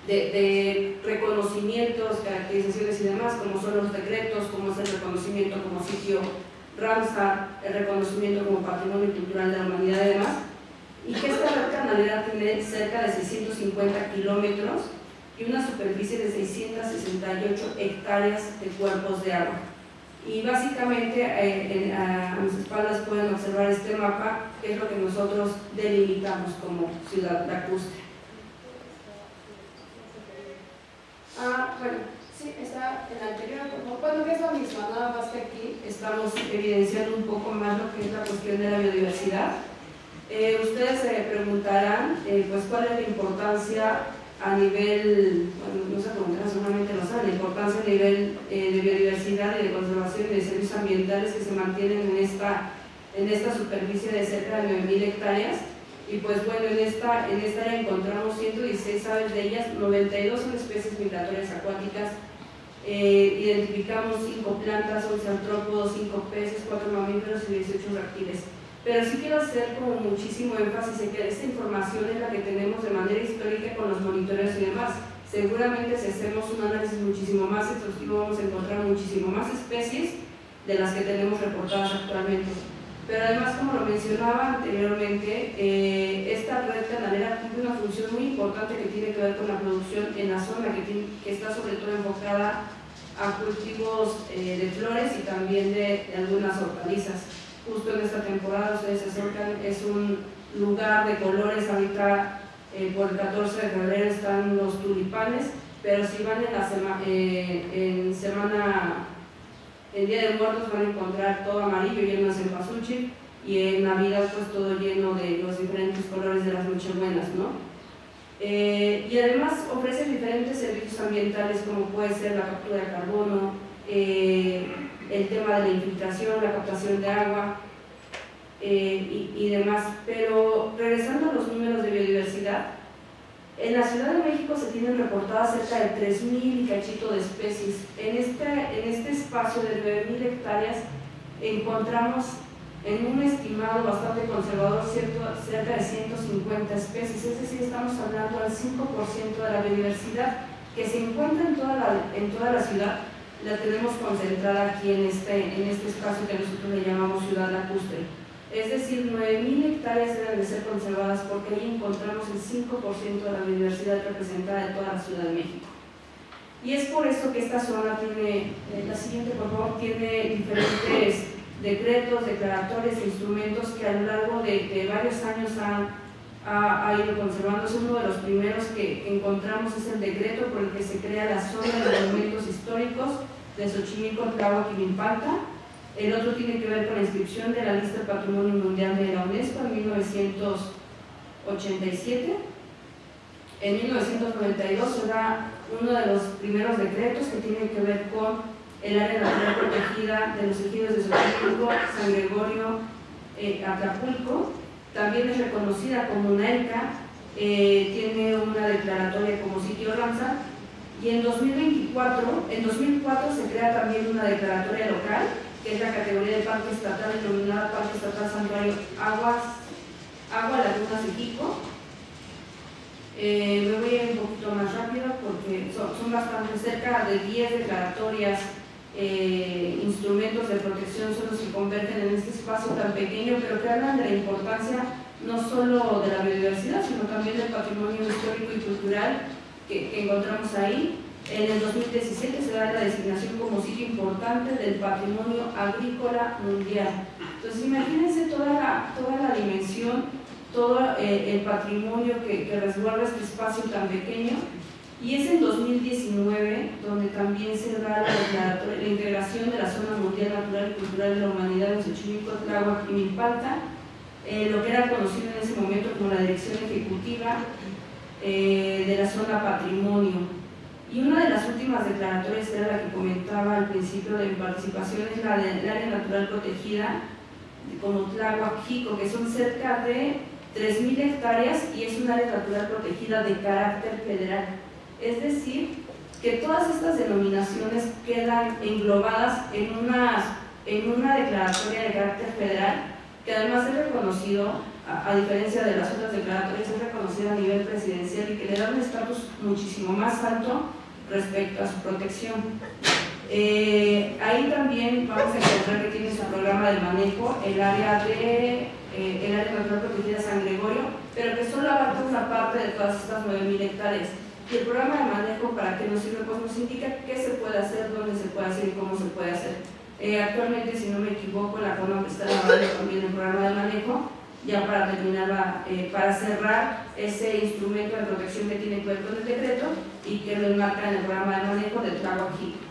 C: de reconocimientos, caracterizaciones y demás, como son los decretos, como es el reconocimiento como sitio Ramsar, el reconocimiento como patrimonio cultural de la humanidad y demás, y que esta red canalera tiene cerca de 650 kilómetros y una superficie de 668 hectáreas de cuerpos de agua. Y básicamente a mis espaldas pueden observar este mapa, que es lo que nosotros delimitamos como ciudad lacustre. Bueno, sí, está en la anterior, bueno, que es lo mismo, nada más que aquí estamos evidenciando un poco más lo que es la cuestión de la biodiversidad. Ustedes se preguntarán, pues, cuál es la importancia a nivel, bueno, no se preguntarán, seguramente lo saben, la importancia a nivel de biodiversidad y de conservación y de servicios ambientales que se mantienen en esta superficie de cerca de 9.000 hectáreas. Y pues bueno, en esta área encontramos 116 aves, de ellas 92 son especies migratorias acuáticas. Identificamos 5 plantas, 11 artrópodos, 5 peces, 4 mamíferos y 18 reptiles. Pero sí quiero hacer como muchísimo énfasis en que esta información es la que tenemos de manera histórica con los monitoreos y demás. Seguramente si hacemos un análisis muchísimo más exhaustivo vamos a encontrar muchísimo más especies de las que tenemos reportadas actualmente. Pero además, como lo mencionaba anteriormente, esta red canalera cumple una función muy importante que tiene que ver con la producción en la zona, que está sobre todo enfocada a cultivos de flores y también de algunas hortalizas. Justo en esta temporada, ustedes se acercan, es un lugar de colores. Ahorita por el 14 de febrero están los tulipanes, pero si van el Día de Muertos van a encontrar todo amarillo lleno de cempasúchil, y en Navidad pues todo lleno de los diferentes colores de las Nochebuenas, ¿no? Y además ofrecen diferentes servicios ambientales, como puede ser la captura de carbono, el tema de la infiltración, la captación de agua y demás. Pero regresando a los números de biodiversidad, en la Ciudad de México se tienen reportadas cerca de 3.000 y cachito de especies. En este espacio de 9.000 hectáreas encontramos, en un estimado bastante conservador, cerca de 150 especies. Es decir, estamos hablando del 5% de la biodiversidad que se encuentra en toda la ciudad, la tenemos concentrada aquí en este espacio que nosotros le llamamos Ciudad Lacustre. Es decir, 9.000 hectáreas deben de ser conservadas porque ahí encontramos el 5% de la biodiversidad representada de toda la Ciudad de México. Y es por eso que esta zona tiene, la siguiente por favor, tiene diferentes decretos, declaratorios e instrumentos que a lo largo de varios años ha ido conservándose. Uno de los primeros que encontramos es el decreto por el que se crea la zona de monumentos históricos de Xochimilco, Tláhuac y Milpalta. El otro tiene que ver con la inscripción de la lista del Patrimonio Mundial de la UNESCO en 1987. En 1992 se da uno de los primeros decretos que tiene que ver con el área natural protegida de los ejidos de Xochimilco, San Gregorio, Acapulco. También es reconocida como una ELCA, tiene una declaratoria como sitio Ramsar, y en 2004 se crea también una declaratoria local, que es la categoría de Parque Estatal, denominada Parque Estatal Santuario Agua Laguna Sequico. Me voy a ir un poquito más rápido porque son bastante, cerca de 10 declaratorias, instrumentos de protección son los que convergen en este espacio tan pequeño, pero que hablan de la importancia no solo de la biodiversidad, sino también del patrimonio histórico y cultural que encontramos ahí. En el 2017 se da la designación como sitio importante del patrimonio agrícola mundial. Entonces imagínense toda la dimensión, todo el patrimonio que resguarda este espacio tan pequeño. Y es en 2019 donde también se da la integración de la Zona Mundial Natural y Cultural de la Humanidad en Xochimilco, Tláhuac y Milpalta, lo que era conocido en ese momento como la Dirección Ejecutiva de la Zona Patrimonio. Y una de las últimas declaratorias, que era la que comentaba al principio de mi participación, es la del área natural protegida como Tláhuac-Jico, que son cerca de 3.000 hectáreas y es un área natural protegida de carácter federal. Es decir, que todas estas denominaciones quedan englobadas en una declaratoria de carácter federal, que además es reconocido, a diferencia de las otras declaratorias, es reconocida a nivel presidencial y que le da un estatus muchísimo más alto respecto a su protección. Ahí también vamos a encontrar que tiene su programa de manejo, el área natural protegida San Gregorio, pero que solo abarca una parte de todas estas 9.000 hectáreas. Y el programa de manejo, ¿para qué nos sirve? Pues nos indica qué se puede hacer, dónde se puede hacer y cómo se puede hacer. Actualmente, si no me equivoco, la CONAP está elaborando también el programa de manejo, ya para terminar, para cerrar ese instrumento de protección que tiene que ver con el decreto y que lo enmarca en el programa de manejo de Tláhuac-Jico.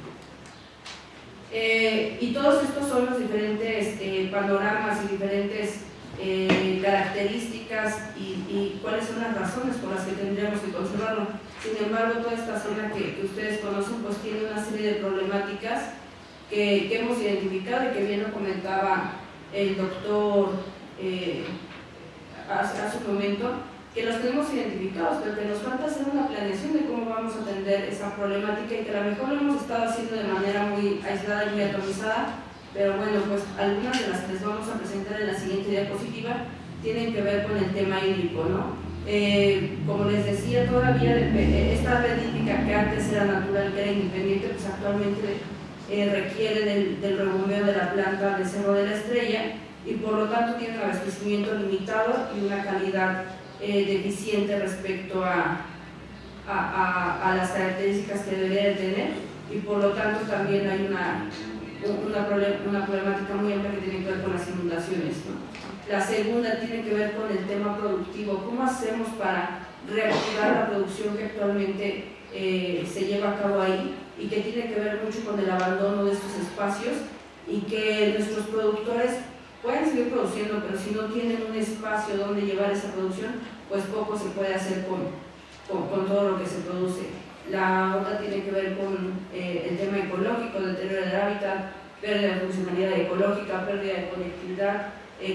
C: Y todos estos son los diferentes panoramas y diferentes características y cuáles son las razones por las que tendríamos que conservarlo. Sin embargo, toda esta zona que ustedes conocen pues tiene una serie de problemáticas que hemos identificado y que bien lo comentaba el doctor hace un momento, que los tenemos identificados, pero que nos falta hacer una planeación de cómo vamos a atender esa problemática y que a lo mejor lo hemos estado haciendo de manera muy aislada y muy atomizada, pero bueno, pues algunas de las que les vamos a presentar en la siguiente diapositiva tienen que ver con el tema hídrico, ¿no? Como les decía, todavía esta red hídrica que antes era natural, que era independiente, pues actualmente requiere del rebombeo de la planta del Cerro de la Estrella y por lo tanto tiene un abastecimiento limitado y una calidad deficiente respecto a las características que debería de tener, y por lo tanto también hay una problemática muy amplia que tiene que ver con las inundaciones, ¿no? La segunda tiene que ver con el tema productivo. ¿Cómo hacemos para reactivar la producción que actualmente se lleva a cabo ahí y que tiene que ver mucho con el abandono de estos espacios y que nuestros productores pueden seguir produciendo, pero si no tienen un espacio donde llevar esa producción, pues poco se puede hacer con todo lo que se produce. La otra tiene que ver con el tema ecológico, deterioro del hábitat, pérdida de funcionalidad ecológica, pérdida de conectividad.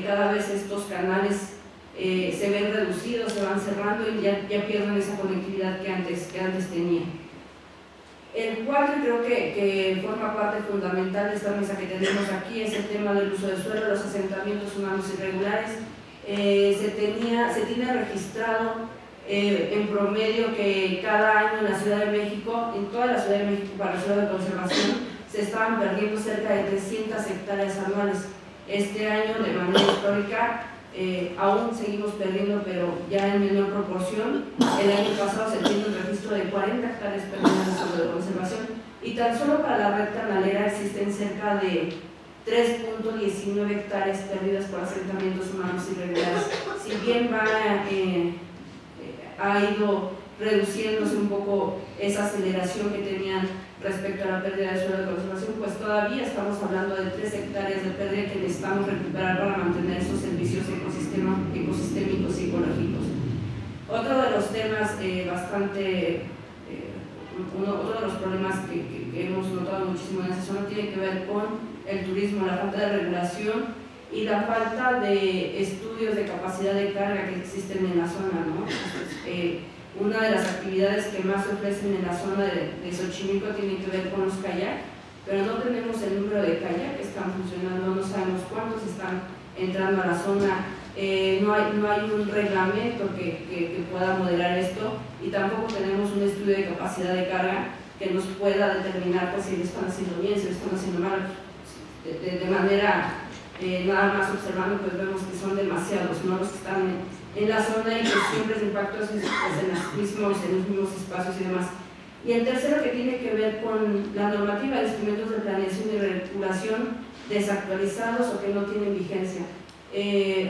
C: Cada vez estos canales se ven reducidos, se van cerrando y ya pierden esa conectividad que antes tenían. El cuarto, creo que forma parte fundamental de esta mesa que tenemos aquí, es el tema del uso del suelo, los asentamientos humanos irregulares. Se tiene registrado en promedio que cada año en la Ciudad de México, en toda la Ciudad de México para la Ciudad de Conservación, se estaban perdiendo cerca de 300 hectáreas anuales. Este año, de manera histórica, aún seguimos perdiendo, pero ya en menor proporción. El año pasado se tiene un registro de 40 hectáreas perdidas en zona de conservación, y tan solo para la red canalera existen cerca de 3.19 hectáreas perdidas por asentamientos humanos irregulares. Si bien ha ido reduciéndose un poco esa aceleración que tenían respecto a la pérdida de suelo de conservación, pues todavía estamos hablando de 3 hectáreas de pérdida que necesitamos recuperar para mantener esos servicios ecosistémicos y ecológicos. Otro de los temas otro de los problemas que hemos notado muchísimo en esa zona tiene que ver con el turismo, la falta de regulación y la falta de estudios de capacidad de carga que existen en la zona, ¿no? Una de las actividades que más se ofrecen en la zona de Xochimilco tiene que ver con los kayak, pero no tenemos el número de kayak que están funcionando, no sabemos cuántos están entrando a la zona, no hay un reglamento que pueda modelar esto, y tampoco tenemos un estudio de capacidad de carga que nos pueda determinar pues, si lo están haciendo bien, si lo están haciendo mal. De manera nada más observando, pues vemos que son demasiados, ¿no?, los que están en la zona, y que siempre el impacto es en los mismos espacios y demás. Y el tercero, que tiene que ver con la normativa de instrumentos de planeación y regulación desactualizados o que no tienen vigencia.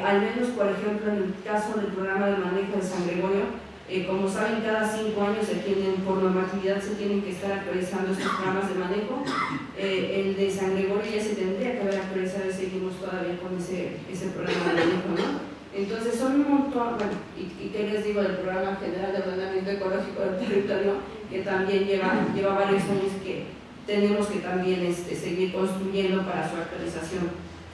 C: Al menos, por ejemplo, en el caso del programa de manejo de San Gregorio, como saben, cada 5 años por normatividad se tienen que estar actualizando estos programas de manejo. El de San Gregorio ya se tendría que haber actualizado y seguimos todavía con ese programa de manejo, ¿no? Entonces son un montón, bueno, y qué les digo del Programa General de Ordenamiento Ecológico del Territorio, que también lleva varios años, que tenemos que también seguir construyendo para su actualización,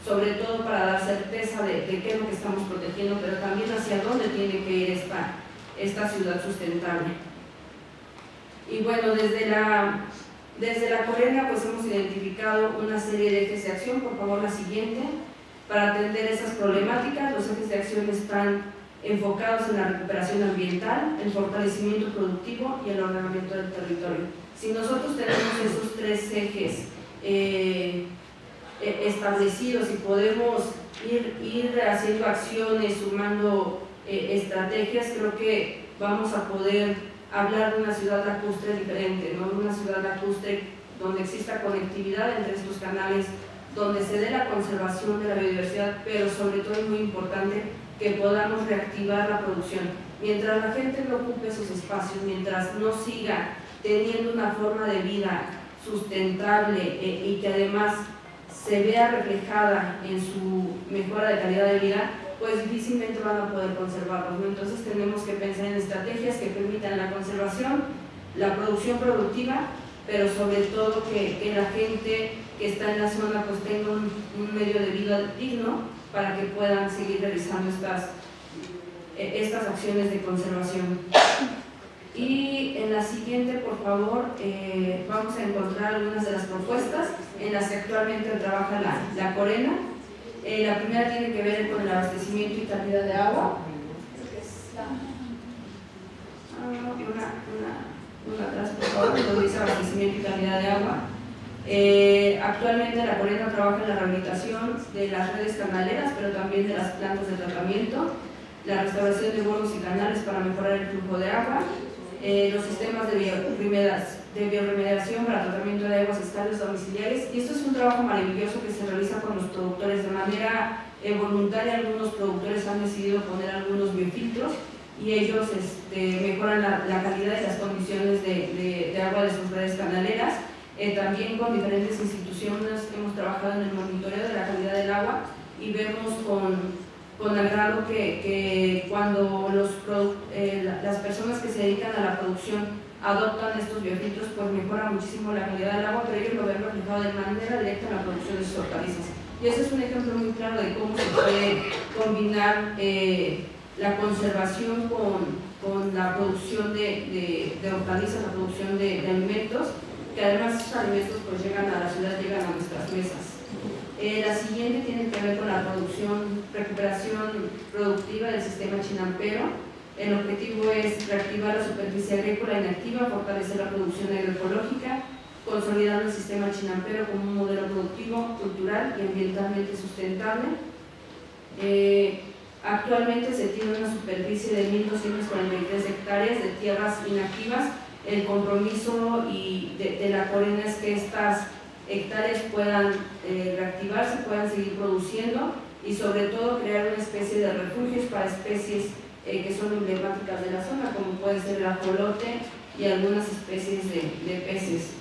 C: sobre todo para dar certeza de qué es lo que estamos protegiendo, pero también hacia dónde tiene que ir esta ciudad sustentable. Y bueno, desde la Corena pues hemos identificado una serie de ejes de acción. Por favor, la siguiente. Para atender esas problemáticas, los ejes de acción están enfocados en la recuperación ambiental, el fortalecimiento productivo y el ordenamiento del territorio. Si nosotros tenemos esos 3 ejes establecidos y podemos ir haciendo acciones, sumando estrategias, creo que vamos a poder hablar de una ciudad lacustre diferente, ¿no? Una ciudad lacustre donde exista conectividad entre estos canales, donde se dé la conservación de la biodiversidad, pero sobre todo es muy importante que podamos reactivar la producción. Mientras la gente no ocupe esos espacios, mientras no siga teniendo una forma de vida sustentable y que además se vea reflejada en su mejora de calidad de vida, pues difícilmente van a poder conservarlos, ¿no? Entonces tenemos que pensar en estrategias que permitan la conservación, la producción productiva, pero sobre todo que la gente que está en la zona pues tenga un medio de vida digno para que puedan seguir realizando estas acciones de conservación. Y en la siguiente, por favor, vamos a encontrar algunas de las propuestas en las que actualmente trabaja la Corena. La primera tiene que ver con el abastecimiento y calidad de agua. Una atrás, por favor, donde dice abastecimiento y calidad de agua. Actualmente la Corena trabaja en la rehabilitación de las redes canaleras, pero también de las plantas de tratamiento, la restauración de bordos y canales para mejorar el flujo de agua, los sistemas de bioremediación para tratamiento de aguas estables domiciliares. Y esto es un trabajo maravilloso que se realiza con los productores de manera voluntaria. Algunos productores han decidido poner algunos biofiltros y ellos mejoran la calidad y las condiciones de agua de sus redes canaleras. También con diferentes instituciones hemos trabajado en el monitoreo de la calidad del agua, y vemos con agrado que cuando las personas que se dedican a la producción adoptan estos biofiltros, pues mejora muchísimo la calidad del agua, pero ellos lo ven reflejado de manera directa en la producción de sus hortalizas. Y ese es un ejemplo muy claro de cómo se puede combinar la conservación con la producción de hortalizas, la producción de alimentos, que además estos alimentos pues llegan a la ciudad, llegan a nuestras mesas. La siguiente tiene que ver con la recuperación productiva del sistema chinampero. El objetivo es reactivar la superficie agrícola inactiva, fortalecer la producción agroecológica, consolidando el sistema chinampero como un modelo productivo, cultural y ambientalmente sustentable. Actualmente se tiene una superficie de 1.243 hectáreas de tierras inactivas. El compromiso de la Corena es que estas hectáreas puedan reactivarse, puedan seguir produciendo y sobre todo crear una especie de refugios para especies que son emblemáticas de la zona, como puede ser el ajolote y algunas especies de peces.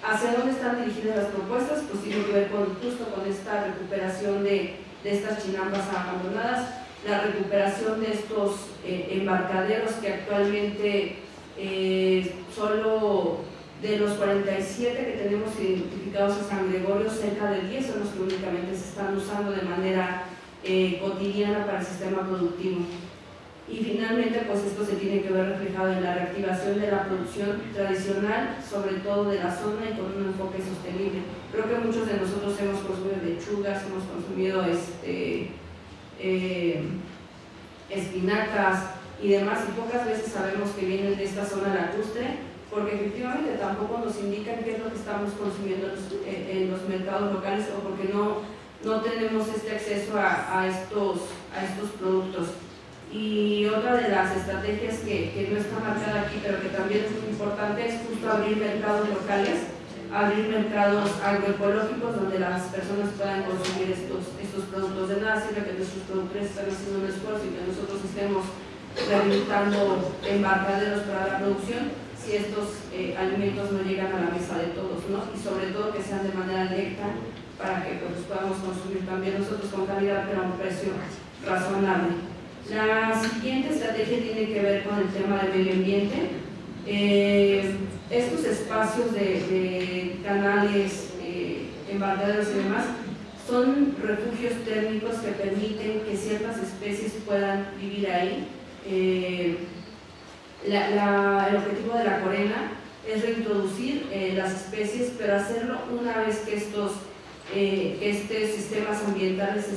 C: ¿Hacia dónde están dirigidas las propuestas? Pues tiene que ver justo con esta recuperación de estas chinampas abandonadas, la recuperación de estos embarcaderos que actualmente solo de los 47 que tenemos identificados a San Gregorio, cerca de 10 son los que únicamente se están usando de manera cotidiana para el sistema productivo. Y finalmente, pues esto se tiene que ver reflejado en la reactivación de la producción tradicional, sobre todo de la zona y con un enfoque sostenible. Creo que muchos de nosotros hemos consumido lechugas, hemos consumido espinacas y demás, y pocas veces sabemos que vienen de esta zona lacustre, porque efectivamente tampoco nos indican qué es lo que estamos consumiendo en los mercados locales, o porque no tenemos este acceso a estos productos. Y otra de las estrategias que no está marcada aquí, pero que también es muy importante, es justo abrir mercados locales, abrir mercados agroecológicos donde las personas puedan consumir estos productos. De nada sirve que nuestros productores están haciendo un esfuerzo y que nosotros estemos rehabilitando embarcaderos para la producción si estos alimentos no llegan a la mesa de todos, ¿no? Y sobre todo que sean de manera directa para que pues, podamos consumir también nosotros con calidad pero a un precio razonable. La siguiente estrategia tiene que ver con el tema del medio ambiente. Estos espacios de canales, embarcaderos y demás son refugios térmicos que permiten que ciertas especies puedan vivir ahí. El objetivo de la Corena es reintroducir las especies, pero hacerlo una vez que estos sistemas ambientales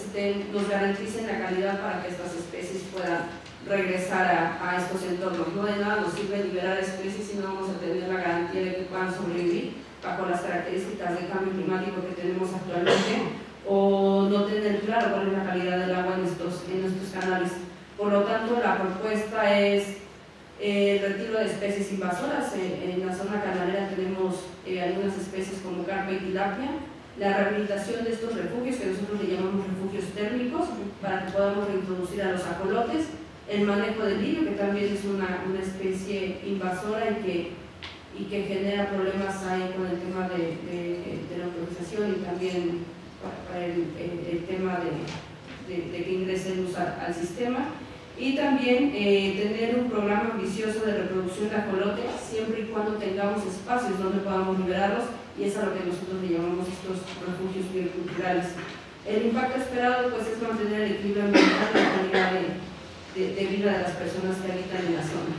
C: nos garanticen la calidad para que estas especies puedan regresar a estos entornos. No de nada nos sirve liberar especies si no vamos a tener la garantía de que puedan sobrevivir bajo las características de cambio climático que tenemos actualmente, o no tener claro cuál es la calidad del agua en estos canales. Por lo tanto, la propuesta es el retiro de especies invasoras. En la zona canalera tenemos algunas especies como carpa y tilapia. La rehabilitación de estos refugios, que nosotros le llamamos refugios térmicos, para que podamos reintroducir a los ajolotes. El manejo del lirio, que también es una especie invasora y que genera problemas ahí con el tema de la autorización y también para el tema de que ingrese luz al sistema. Y también tener un programa ambicioso de reproducción de ajolote, siempre y cuando tengamos espacios donde podamos liberarlos, y es a lo que nosotros le llamamos estos refugios bioculturales. El impacto esperado pues, es mantener el equilibrio ambiental y la calidad de vida de las personas que habitan en la zona.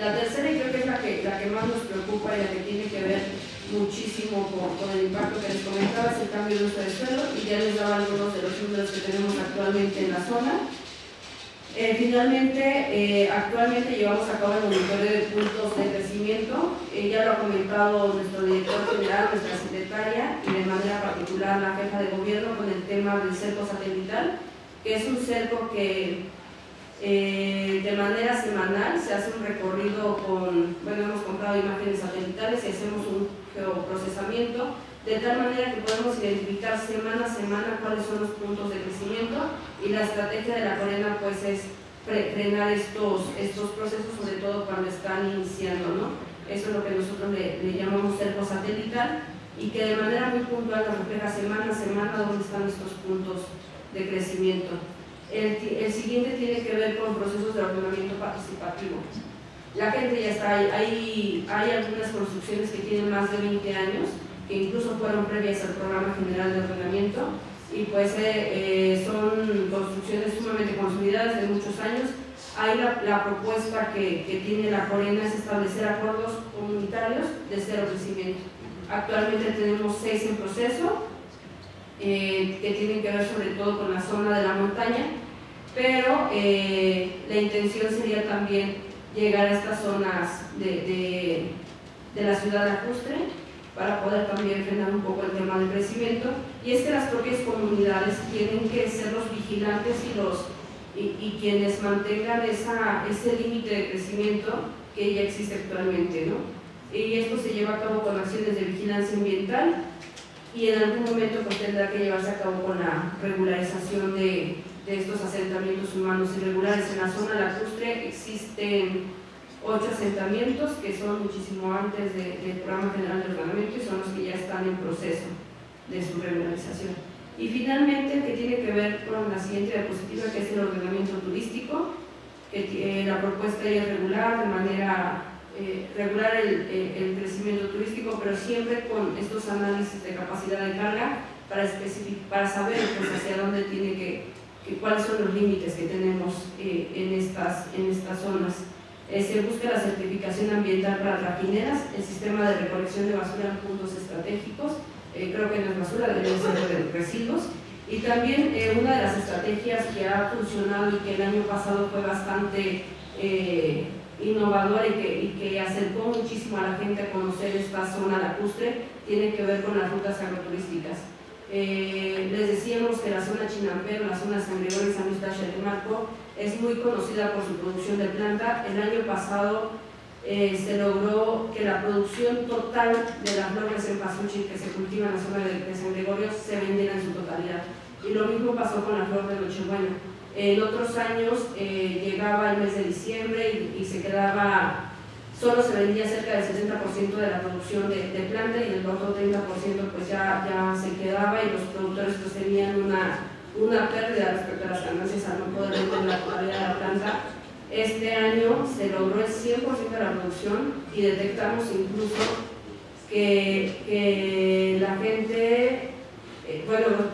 C: La tercera, y creo que es la que más nos preocupa y la que tiene que ver muchísimo con el impacto que les comentaba, es el cambio de uso del suelo, y ya les daba algunos de los números que tenemos actualmente en la zona. Finalmente, actualmente llevamos a cabo el monitoreo de puntos de crecimiento. Ya lo ha comentado nuestro director general, nuestra secretaria, y de manera particular la jefa de gobierno, con el tema del cerco satelital, que es un cerco que de manera semanal se hace un recorrido hemos comprado imágenes satelitales y hacemos un geoprocesamiento, de tal manera que podemos identificar semana a semana cuáles son los puntos de crecimiento, y la estrategia de la Corena pues es frenar estos procesos, sobre todo cuando están iniciando, ¿no? Eso es lo que nosotros le llamamos cerco satelital, y que de manera muy puntual nos refleja semana a semana dónde están estos puntos de crecimiento. El siguiente tiene que ver con procesos de ordenamiento participativo. La gente ya está ahí, hay algunas construcciones que tienen más de 20 años, que incluso fueron previas al Programa General de Ordenamiento, y pues son construcciones sumamente consolidadas de muchos años. Ahí la propuesta que tiene la Corena es establecer acuerdos comunitarios de cero crecimiento. Actualmente tenemos 6 en proceso, que tienen que ver sobre todo con la zona de la montaña, pero la intención sería también llegar a estas zonas de la ciudad lacustre para poder también frenar un poco el tema del crecimiento. Y es que las propias comunidades tienen que ser los vigilantes y quienes mantengan ese límite de crecimiento que ya existe actualmente, ¿no? Y esto se lleva a cabo con acciones de vigilancia ambiental y en algún momento pues tendrá que llevarse a cabo con la regularización de estos asentamientos humanos irregulares. En la zona lacustre existen 8 asentamientos que son muchísimo antes del Programa General de Ordenamiento y son los que ya están en proceso de su regularización. Y finalmente, el que tiene que ver con la siguiente diapositiva, que es el ordenamiento turístico, que la propuesta es regular de manera regular el crecimiento turístico, pero siempre con estos análisis de capacidad de carga para saber pues, hacia dónde tiene cuáles son los límites que tenemos en estas zonas. Se busca la certificación ambiental para trajineras, el sistema de recolección de basura en puntos estratégicos, creo que no es basura, debería ser de residuos, y también una de las estrategias que ha funcionado y que el año pasado fue bastante innovadora y que acercó muchísimo a la gente a conocer esta zona lacustre, tiene que ver con las rutas agroturísticas. Les decíamos que la zona Chinampero, la zona San Gregorio y San Eustaquio del Marco es muy conocida por su producción de planta. El año pasado se logró que la producción total de las flores en cempasúchil que se cultiva en la zona de San Gregorio se vendiera en su totalidad. Y lo mismo pasó con la flor de Nochebuena. En otros años llegaba el mes de diciembre y se quedaba, solo se vendía cerca del 70% de la producción de planta y el otro 30% pues ya se quedaba y los productores pues tenían una pérdida respecto a las ganancias al no poder vender la totalidad de la planta. Este año se logró el 100% de la producción y detectamos incluso que la gente,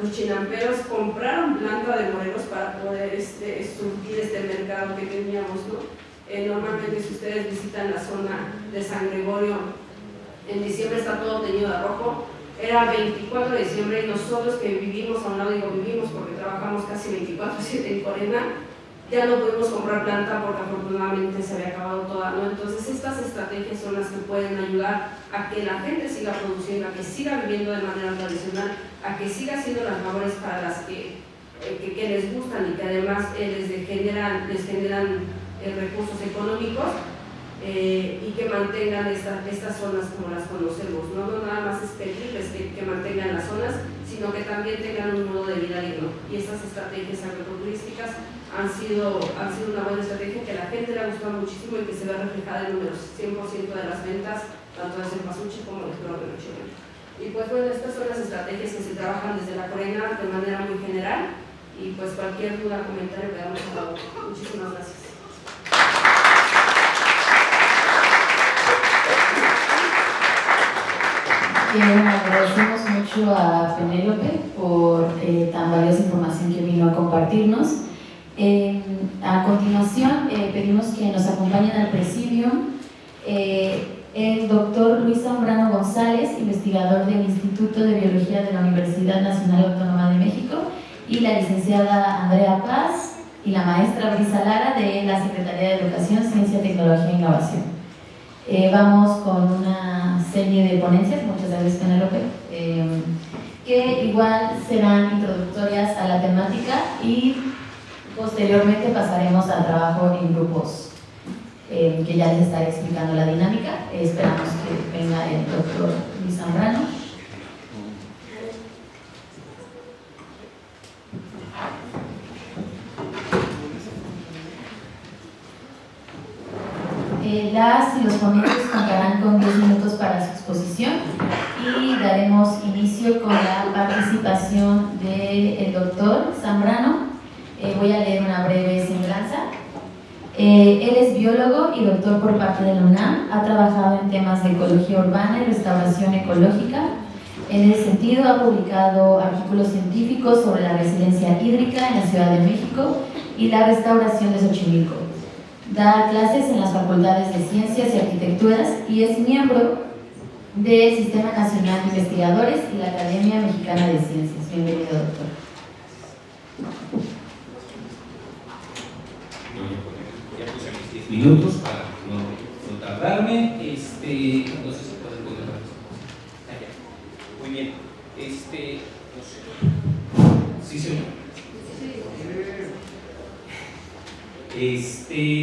C: los chinamperos compraron planta de morenos para poder surtir este mercado que teníamos, ¿no? Normalmente si ustedes visitan la zona de San Gregorio, en diciembre está todo teñido de rojo. Era 24 de diciembre y nosotros que vivimos, a un lado digo vivimos porque trabajamos casi 24/7 en Corena, ya no pudimos comprar planta porque afortunadamente se había acabado toda, ¿no? Entonces estas estrategias son las que pueden ayudar a que la gente siga produciendo, a que siga viviendo de manera tradicional, a que siga haciendo las labores para las que les gustan y que además les generan recursos económicos y que mantengan estas zonas como las conocemos, no nada más es pedirles que mantengan las zonas, sino que también tengan un modo de vida digno. Y estas estrategias agroturísticas han sido una buena estrategia que a la gente le ha gustado muchísimo y que se ve reflejada en números, 100% de las ventas, tanto de cempasúchil como de flor de Nochebuena. Y pues bueno, estas son las estrategias que se trabajan desde la Corena de manera muy general y pues cualquier duda, comentario, quedamos a la boca. Muchísimas gracias.
A: Agradecemos mucho a Penélope por tan valiosa información que vino a compartirnos. A continuación, pedimos que nos acompañen al presidium el doctor Luis Zambrano González, investigador del Instituto de Biología de la Universidad Nacional Autónoma de México, y la licenciada Andrea Paz y la maestra Brisa Lara de la Secretaría de Educación, Ciencia, Tecnología e Innovación. Vamos con una serie de ponencias, muchas gracias Penélope, que igual serán introductorias a la temática y posteriormente pasaremos al trabajo en grupos que ya les estaré explicando la dinámica. Esperamos que venga el doctor Luis Zambrano. Las y los ponentes contarán con 10 minutos para su exposición y daremos inicio con la participación del doctor Zambrano. Voy a leer una breve semblanza. Él es biólogo y doctor por parte de la UNAM, ha trabajado en temas de ecología urbana y restauración ecológica. En ese sentido, ha publicado artículos científicos sobre la resiliencia hídrica en la Ciudad de México y la restauración de Xochimilco. Da clases en las facultades de Ciencias y Arquitecturas y es miembro del Sistema Nacional de Investigadores y la Academia Mexicana de Ciencias. Bienvenido, doctor.
G: Ya puse mis 10 minutos para tardarme. No sé si pueden poner allá. Muy bien. No sé. ¿Sí se oye?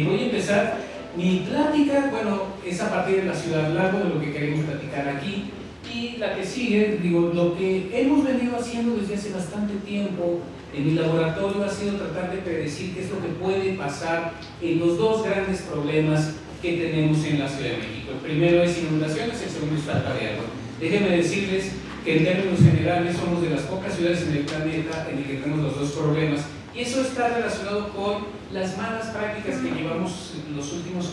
G: Voy a empezar mi plática, bueno, es a partir de la Ciudad Lago, de lo que queremos platicar aquí. Y la que sigue, digo, lo que hemos venido haciendo desde hace bastante tiempo en mi laboratorio ha sido tratar de predecir qué es lo que puede pasar en los dos grandes problemas que tenemos en la Ciudad de México. El primero es inundaciones, el segundo es falta de agua. Déjenme decirles que en términos generales somos de las pocas ciudades en el planeta en el que tenemos los dos problemas, y eso está relacionado con las malas prácticas que llevamos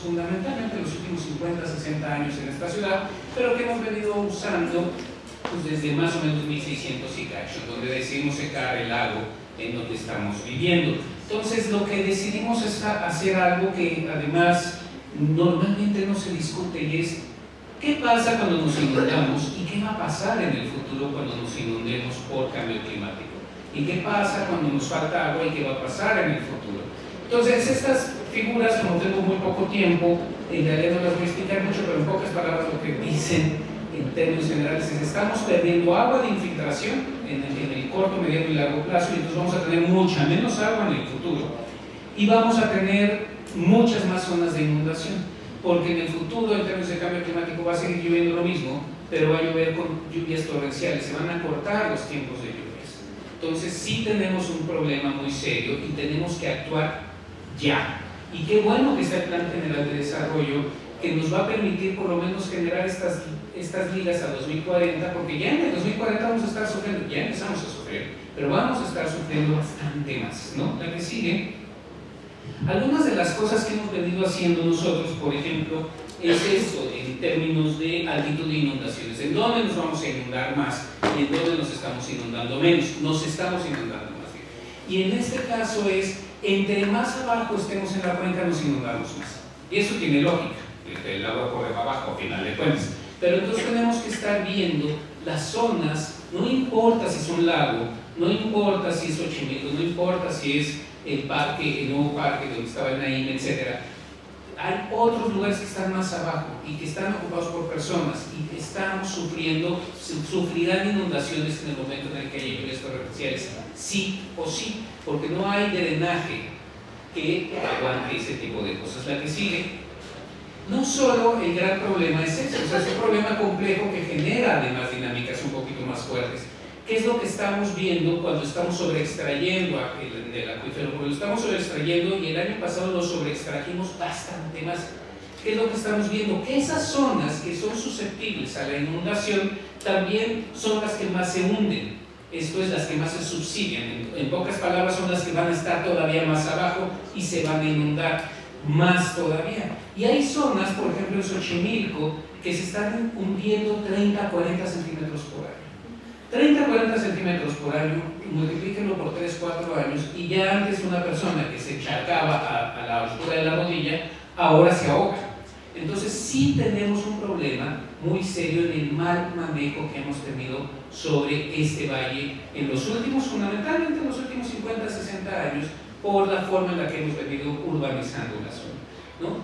G: fundamentalmente los últimos 50, 60 años en esta ciudad, pero que hemos venido usando pues, desde más o menos 1600 y cacho, donde decidimos secar el lago en donde estamos viviendo. Entonces lo que decidimos es hacer algo que además normalmente no se discute, y es ¿qué pasa cuando nos inundamos y qué va a pasar en el futuro cuando nos inundemos por cambio climático? ¿Y qué pasa cuando nos falta agua y qué va a pasar en el futuro? Entonces, estas figuras, como tengo muy poco tiempo, en realidad no las voy a explicar mucho, pero en pocas palabras lo que dicen en términos generales es que estamos perdiendo agua de infiltración en el corto, mediano y largo plazo, y entonces vamos a tener mucha menos agua en el futuro. Y vamos a tener muchas más zonas de inundación, porque en el futuro, en términos de cambio climático, va a seguir lloviendo lo mismo, pero va a llover con lluvias torrenciales, se van a cortar los tiempos de lluvias. Entonces sí tenemos un problema muy serio y tenemos que actuar ya. Y qué bueno que está el Plan General de Desarrollo, que nos va a permitir por lo menos generar estas ligas a 2040, porque ya en el 2040 vamos a estar sufriendo, ya empezamos a sufrir, pero vamos a estar sufriendo bastante más, ¿no? La que sigue. Algunas de las cosas que hemos venido haciendo nosotros, por ejemplo, es esto en términos de altitud de inundaciones. ¿En dónde nos vamos a inundar más? ¿Y en dónde nos estamos inundando menos? Nos estamos inundando más bien. Y en este caso es, entre más abajo estemos en la cuenca, nos inundamos más. Y eso tiene lógica, el agua corre para abajo a final de cuentas. Pero entonces tenemos que estar viendo las zonas, no importa si es un lago, no importa si es Xochimilco, no importa si es el parque, el nuevo parque donde estaba el Naim, etc. Hay otros lugares que están más abajo y que están ocupados por personas y que estamos sufrirán inundaciones en el momento en el que haya lluvias torrenciales, sí o sí, porque no hay drenaje que aguante ese tipo de cosas. La que sigue, no solo el gran problema es eso, o sea, es un problema complejo que genera además dinámicas un poquito más fuertes. ¿Qué es lo que estamos viendo cuando estamos sobreextrayendo del acuífero? Porque lo estamos sobreextrayendo y el año pasado lo sobreextrajimos bastante más. ¿Qué es lo que estamos viendo? Que esas zonas que son susceptibles a la inundación también son las que más se hunden. Esto es, las que más se subsidian. En pocas palabras, son las que van a estar todavía más abajo y se van a inundar más todavía. Y hay zonas, por ejemplo en Xochimilco, que se están hundiendo 30 a 40 centímetros por año. 30 a 40 centímetros por año, multiplíquenlo por 3, 4 años, y ya antes una persona que se encharcaba a la altura de la rodilla, ahora se ahoga. Entonces sí tenemos un problema muy serio en el mal manejo que hemos tenido sobre este valle en los últimos, fundamentalmente en los últimos 50, 60 años, por la forma en la que hemos venido urbanizando la zona, ¿no?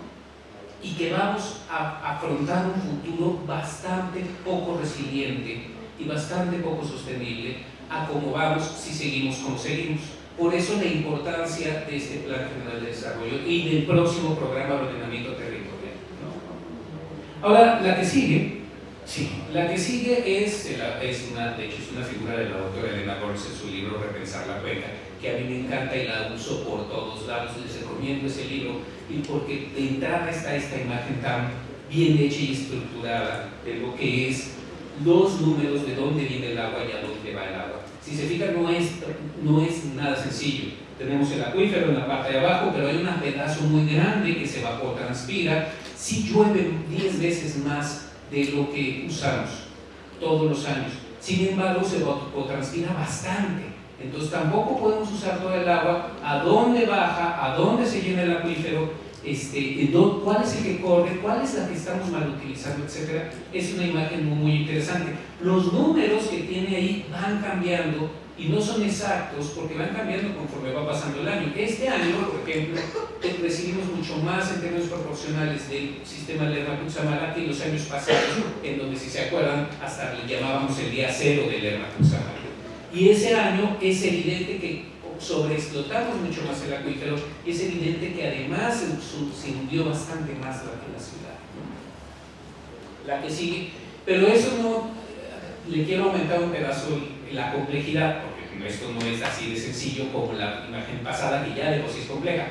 G: Y que vamos a afrontar un futuro bastante poco resiliente y bastante poco sostenible a cómo vamos si seguimos como seguimos. Por eso la importancia de este Plan General de Desarrollo y del próximo Programa de Ordenamiento Territorial, ¿no? Ahora, la que sigue, de hecho es una figura de la doctora Elena Borges en su libro Repensar la Cuenca, que a mí me encanta y la uso por todos lados. Les recomiendo ese libro, y porque de entrada está esta imagen tan bien hecha y estructurada de lo que es los números de dónde viene el agua y a dónde va el agua. Si se fijan, no es nada sencillo. Tenemos el acuífero en la parte de abajo, pero hay un pedazo muy grande que se evapotranspira. Si llueve 10 veces más de lo que usamos todos los años. Sin embargo, se evapotranspira bastante. Entonces tampoco podemos usar todo el agua. ¿A dónde baja? ¿A dónde se llena el acuífero? cuál es el que corre, cuál es la que estamos mal utilizando, etcétera. Es una imagen muy interesante. Los números que tiene ahí van cambiando y no son exactos porque van cambiando conforme va pasando el año. Este año, por ejemplo, recibimos mucho más en términos proporcionales del sistema Lerma Cutzamala que los años pasados, en donde, si se acuerdan, hasta le llamábamos el día cero de Lerma Cutzamala. Y ese año es evidente que sobreexplotamos mucho más el acuífero y es evidente que además se hundió bastante más la ciudad, ¿no? La que sigue, pero eso no, le quiero aumentar un pedazo la complejidad, porque esto no es así de sencillo como la imagen pasada, que ya de por sí es compleja.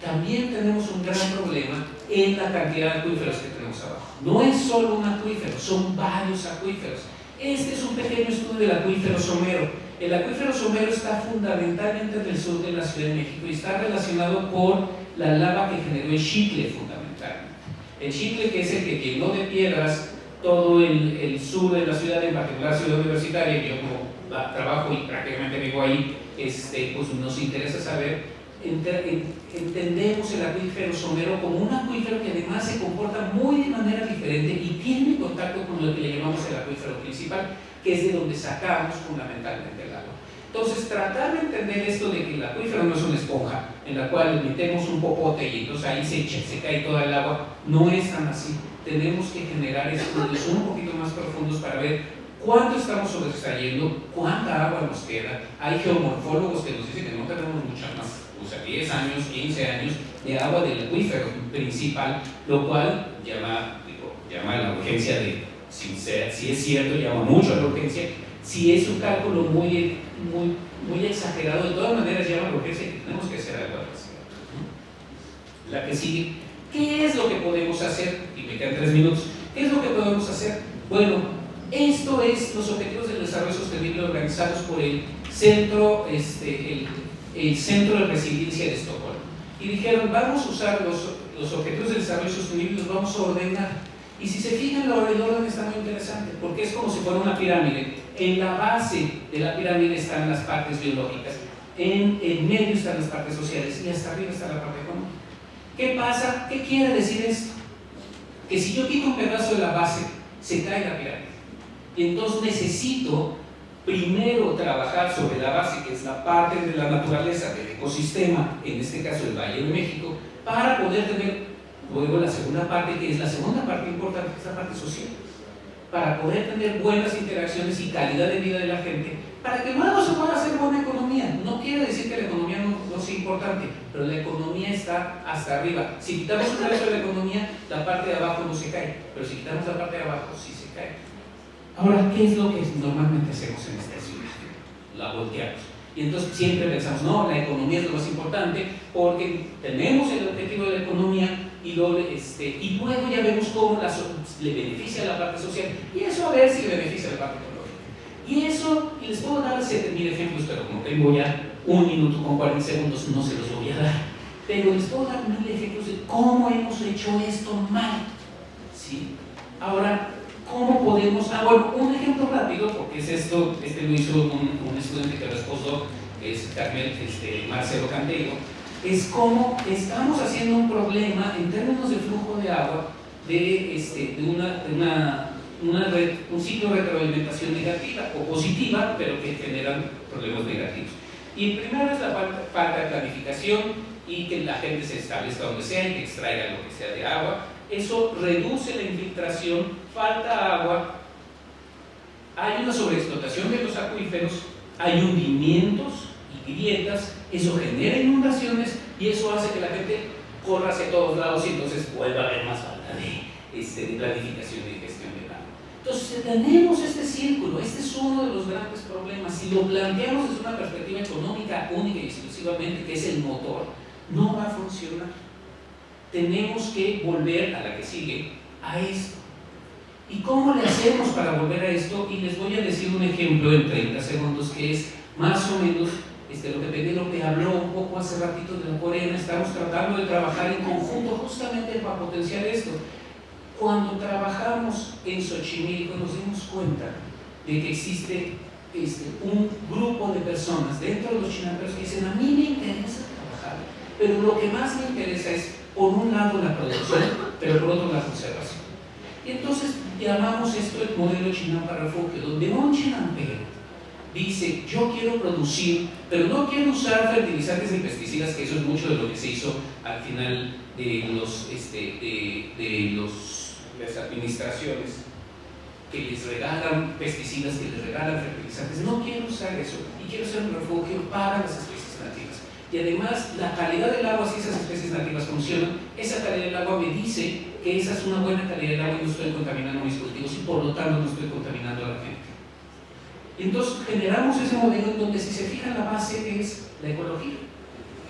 G: También tenemos un gran problema en la cantidad de acuíferos que tenemos abajo. No es solo un acuífero, son varios acuíferos. Este es un pequeño estudio del acuífero Somero. El acuífero Somero está fundamentalmente en el sur de la Ciudad de México y está relacionado por la lava que generó el Xitle, fundamentalmente. El Xitle, que es el que llenó de piedras todo el sur de la ciudad, en particular Ciudad Universitaria. Yo como trabajo y prácticamente vivo ahí, pues nos interesa saber, entendemos el acuífero Somero como un acuífero que además se comporta muy de manera diferente y tiene contacto con lo que le llamamos el acuífero principal, que es de donde sacamos fundamentalmente el agua. Entonces, tratar de entender esto de que el acuífero no es una esponja en la cual metemos un popote y entonces ahí se cae toda el agua, no es tan así. Tenemos que generar estudios un poquito más profundos para ver cuánto estamos sobreextrayendo, cuánta agua nos queda. Hay geomorfólogos que nos dicen que no tenemos mucha más, o sea, 10 años, 15 años de agua del acuífero principal, lo cual llama a la urgencia de, si es cierto, llama mucho a la urgencia. Si es un cálculo muy exagerado, de todas maneras llama a la urgencia que tenemos que hacer algo al respecto. La que sigue, ¿qué es lo que podemos hacer? Y me quedan 3 minutos. ¿Qué es lo que podemos hacer? Bueno, esto es los objetivos del desarrollo sostenible organizados por el centro, el Centro de Resiliencia de Estocolmo. Y dijeron, vamos a usar los objetivos del desarrollo sostenible y los vamos a ordenar. Y si se fijan, el orden está muy interesante, porque es como si fuera una pirámide. En la base de la pirámide están las partes biológicas, en el medio están las partes sociales y hasta arriba está la parte económica. ¿Qué pasa? ¿Qué quiere decir esto? Que si yo quito un pedazo de la base, se cae la pirámide. Y entonces necesito primero trabajar sobre la base, que es la parte de la naturaleza, del ecosistema, en este caso el Valle de México, para poder tener luego la segunda parte, que es la segunda parte importante, que es la parte social, para poder tener buenas interacciones y calidad de vida de la gente, para que luego se pueda hacer buena economía. No quiere decir que la economía no sea importante, pero la economía está hasta arriba. Si quitamos un pedazo de la economía, la parte de abajo no se cae, pero si quitamos la parte de abajo, sí se cae. Ahora, ¿qué es lo que normalmente hacemos en esta ciudad? La volteamos. Y entonces siempre pensamos, no, la economía es lo más importante, porque tenemos el objetivo de la economía y luego ya vemos cómo le beneficia a la parte social, y eso a ver si le beneficia a la parte económica. Y les puedo dar 7,000 ejemplos, pero como tengo ya 1 minuto con 40 segundos, no se los voy a dar. Pero les puedo dar 1000 ejemplos de cómo hemos hecho esto mal. ¿Sí? Ahora, ¿cómo podemos? Bueno, un ejemplo rápido, porque es esto, lo hizo un estudiante que era postdoc, que es Carmel Marcelo Cantero, es cómo estamos haciendo un problema en términos de flujo de agua de un ciclo de retroalimentación negativa o positiva, pero que generan problemas negativos. Y el primero es la falta de planificación y que la gente se establezca donde sea y que extraiga lo que sea de agua. Eso reduce la infiltración, falta agua, hay una sobreexplotación de los acuíferos, hay hundimientos y grietas, eso genera inundaciones y eso hace que la gente corra hacia todos lados y entonces vuelva a haber más falta de planificación y gestión del agua. Entonces tenemos este círculo, este es uno de los grandes problemas. Si lo planteamos desde una perspectiva económica única y exclusivamente, que es el motor, no va a funcionar. Tenemos que volver a la que sigue, a esto. ¿Y cómo le hacemos para volver a esto? Y les voy a decir un ejemplo en 30 segundos que es más o menos lo que Penélope habló un poco hace ratito de la Coreana. Estamos tratando de trabajar en conjunto justamente para potenciar esto. Cuando trabajamos en Xochimilco nos dimos cuenta de que existe un grupo de personas dentro de los chinamperos que dicen, a mí me interesa trabajar, pero lo que más me interesa es por un lado la producción, pero por otro la conservación. Y entonces llamamos esto el modelo Chinampa Refugio, donde un chinampero dice, yo quiero producir, pero no quiero usar fertilizantes y pesticidas, que eso es mucho de lo que se hizo al final de las administraciones, que les regalan pesticidas, que les regalan fertilizantes. No quiero usar eso y quiero ser un refugio para las especies nativas. Y además, la calidad del agua, si esas especies nativas funcionan, esa calidad del agua me dice que esa es una buena calidad del agua y no estoy contaminando mis cultivos y por lo tanto no estoy contaminando a la gente. Entonces generamos ese modelo en donde, si se fijan, la base es la ecología.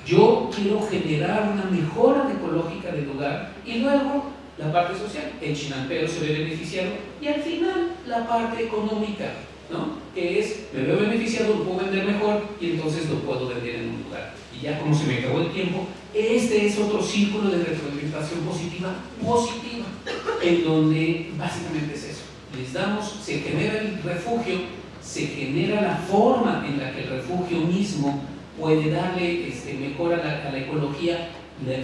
G: Yo quiero generar una mejora ecológica del lugar y luego la parte social, el chinampero se ve beneficiado y al final la parte económica, ¿no? Que es, me veo beneficiado, lo puedo vender mejor y entonces lo puedo vender en un lugar. Y ya como se me acabó el tiempo, este es otro círculo de retroalimentación positiva, en donde básicamente es eso. Les damos, se genera el refugio, se genera la forma en la que el refugio mismo puede darle mejora a la ecología,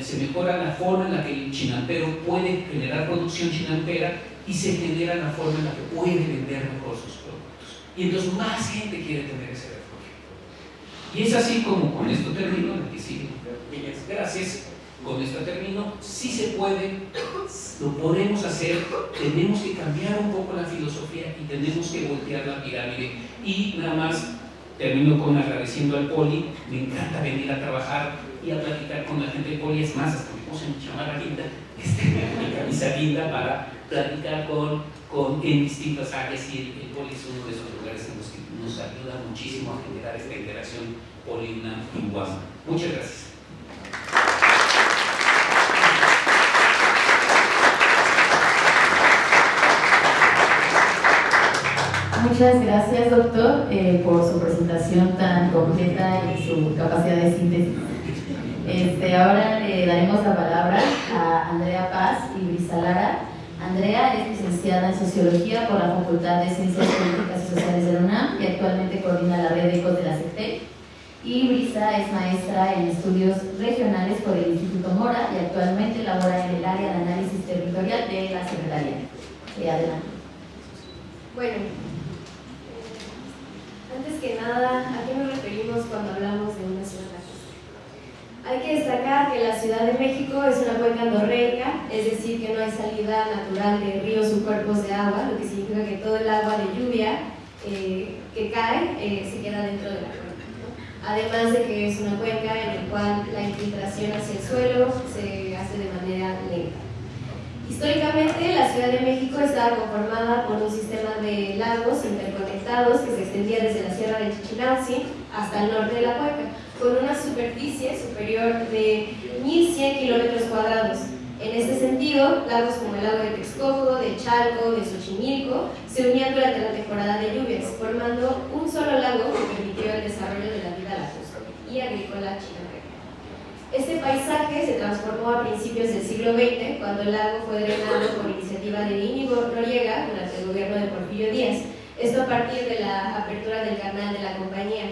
G: se mejora la forma en la que el chinampero puede generar producción chinampera y se genera la forma en la que puede vender mejor sus productos. Y entonces más gente quiere tener ese refugio. Y es así como, con esto termino, aquí sigue, gracias, con esto termino, sí se puede, lo podemos hacer, tenemos que cambiar un poco la filosofía y tenemos que voltear la pirámide. Y nada más termino con agradeciendo al Poli, me encanta venir a trabajar y a platicar con la gente del Poli, es más, hasta me puse mi chamarra linda, mi camisa linda para platicar en distintas áreas, y el Poli es uno de esos lugares en los que nos ayuda muchísimo a generar esta interacción Poli-UNAM y UAM. Muchas gracias.
A: Muchas gracias, doctor, por su presentación tan completa y su capacidad de síntesis. Ahora le daremos la palabra a Andrea Paz y Brisa Lara. Andrea es licenciada en Sociología por la Facultad de Ciencias Políticas y Sociales de la UNAM y actualmente coordina la red de ECOS de la CETEC. Y Brisa es maestra en Estudios Regionales por el Instituto Mora y actualmente labora en el área de análisis territorial de la Secretaría. Adelante.
H: Bueno, antes que nada, ¿a qué nos referimos cuando hablamos de una ciudad lacustre? Hay que destacar que la Ciudad de México es una cuenca endorreica, es decir, que no hay salida natural de ríos o cuerpos de agua, lo que significa que todo el agua de lluvia que cae se queda dentro de la cuenca, ¿no? Además de que es una cuenca en la cual la infiltración hacia el suelo se hace de manera lenta. Históricamente, la Ciudad de México estaba conformada por un sistema de lagos interconectados que se extendía desde la Sierra de Chichinautzin hasta el norte de la cuenca, con una superficie superior de 1.100 kilómetros cuadrados. En este sentido, lagos como el lago de Texcoco, de Chalco, de Xochimilco, se unían durante la temporada de lluvias, formando un solo lago que permitió el desarrollo de la vida lacustre y agrícola chinampera. Este paisaje se transformó a principios del siglo XX, cuando el lago fue drenado por iniciativa de Íñigo Noriega durante el gobierno de Porfirio Díaz. Esto a partir de la apertura del canal de la compañía.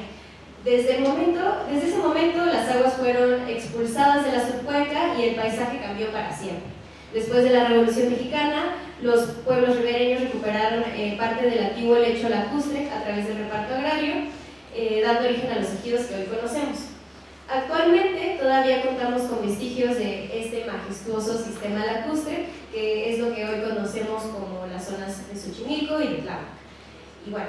H: Desde ese momento, las aguas fueron expulsadas de la subcuenca y el paisaje cambió para siempre. Después de la Revolución Mexicana, los pueblos ribereños recuperaron parte del antiguo lecho lacustre a través del reparto agrario, dando origen a los ejidos que hoy conocemos. Actualmente todavía contamos con vestigios de este majestuoso sistema lacustre, que es lo que hoy conocemos como las zonas de Xochimilco y de Tláhuac. Y bueno,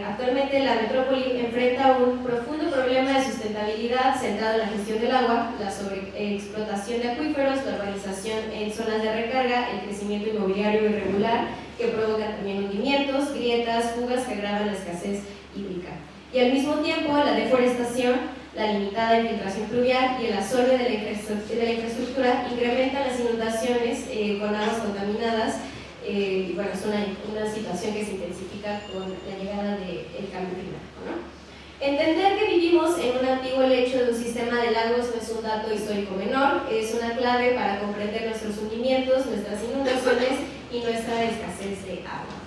H: actualmente la metrópoli enfrenta un profundo problema de sustentabilidad centrado en la gestión del agua, la sobreexplotación de acuíferos, la urbanización en zonas de recarga, el crecimiento inmobiliario irregular que provoca también hundimientos, grietas, fugas que agravan la escasez hídrica. Y al mismo tiempo la deforestación, la limitada infiltración pluvial y el asolve de la infraestructura incrementan las inundaciones con aguas contaminadas. Y bueno, es una situación que se intensifica con la llegada del cambio climático, ¿no? Entender que vivimos en un antiguo lecho de un sistema de lagos no es un dato histórico menor, es una clave para comprender nuestros hundimientos, nuestras inundaciones y nuestra escasez de agua.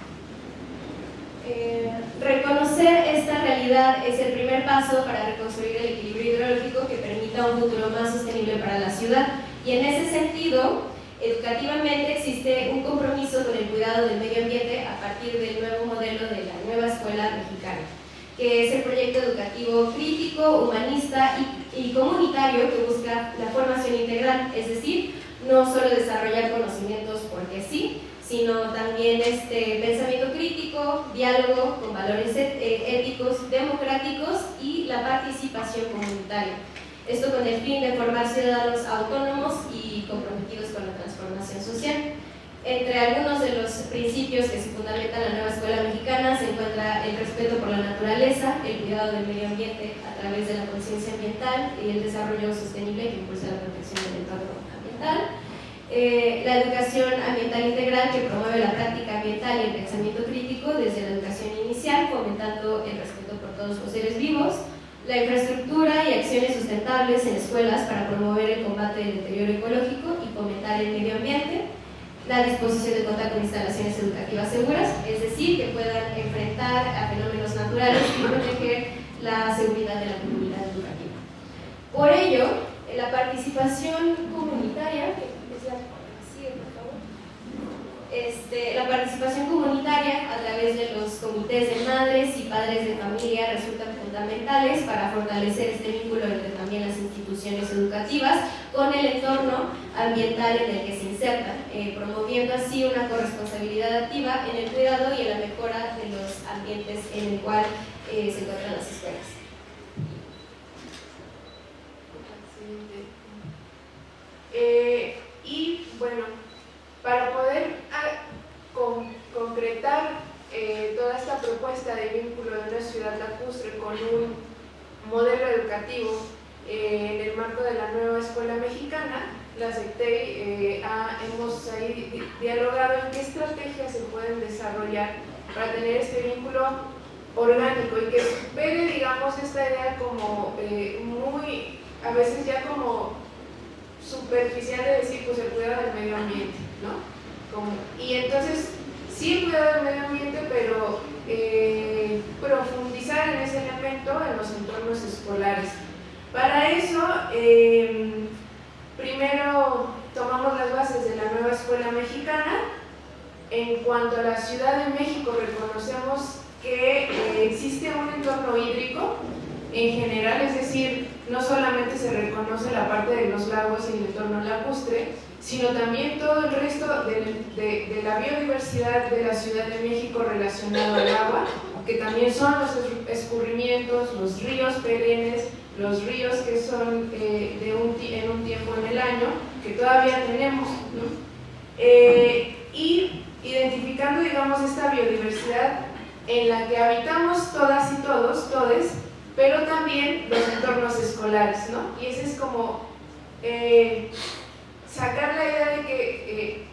H: Reconocer esta realidad es el primer paso para reconstruir el equilibrio hidrológico que permita un futuro más sostenible para la ciudad. Y en ese sentido, educativamente existe un compromiso con el cuidado del medio ambiente a partir del nuevo modelo de la nueva escuela mexicana, que es el proyecto educativo crítico, humanista y comunitario que busca la formación integral, es decir, no solo desarrollar conocimientos porque sí, sino también pensamiento crítico, diálogo con valores éticos, democráticos y la participación comunitaria. Esto con el fin de formar ciudadanos autónomos y comprometidos con la transformación social. Entre algunos de los principios que se fundamentan en la nueva escuela mexicana se encuentra el respeto por la naturaleza, el cuidado del medio ambiente a través de la conciencia ambiental y el desarrollo sostenible que impulsa la protección del entorno ambiental. La educación ambiental integral que promueve la práctica ambiental y el pensamiento crítico desde la educación inicial, fomentando el respeto por todos los seres vivos. La infraestructura y acciones sustentables en escuelas para promover el combate del deterioro ecológico y fomentar el medio ambiente. La disposición de contar con instalaciones educativas seguras, es decir, que puedan enfrentar a fenómenos naturales y proteger la seguridad de la comunidad educativa. Por ello, la participación comunitaria, la participación comunitaria a través de los comités de madres y padres de familia resultan fundamentales para fortalecer este vínculo entre también las instituciones educativas con el entorno ambiental en el que se insertan, promoviendo así una corresponsabilidad activa en el cuidado y en la mejora de los ambientes en el cual se encuentran las escuelas.
I: Y bueno, para poder concretar toda esta propuesta de vínculo de una ciudad lacustre con un modelo educativo en el marco de la nueva escuela mexicana, la SECTEI hemos ahí dialogado en qué estrategias se pueden desarrollar para tener este vínculo orgánico y que supere, digamos, esta idea como muy, a veces ya como superficial de decir, pues el cuidado del medio ambiente, ¿no? Y entonces, sí el cuidado del medio ambiente, pero profundizar en ese elemento en los entornos escolares. Para eso, primero tomamos las bases de la nueva escuela mexicana. En cuanto a la Ciudad de México, reconocemos que existe un entorno hídrico en general, es decir, no solamente se reconoce la parte de los lagos y el entorno lacustre, sino también todo el resto de la biodiversidad de la Ciudad de México relacionado al agua, que también son los escurrimientos, los ríos perennes, los ríos que son en un tiempo en el año, que todavía tenemos, ¿no? Y identificando, digamos, esta biodiversidad en la que habitamos todas y todes, pero también los entornos escolares, ¿no? Y ese es como sacar la idea de que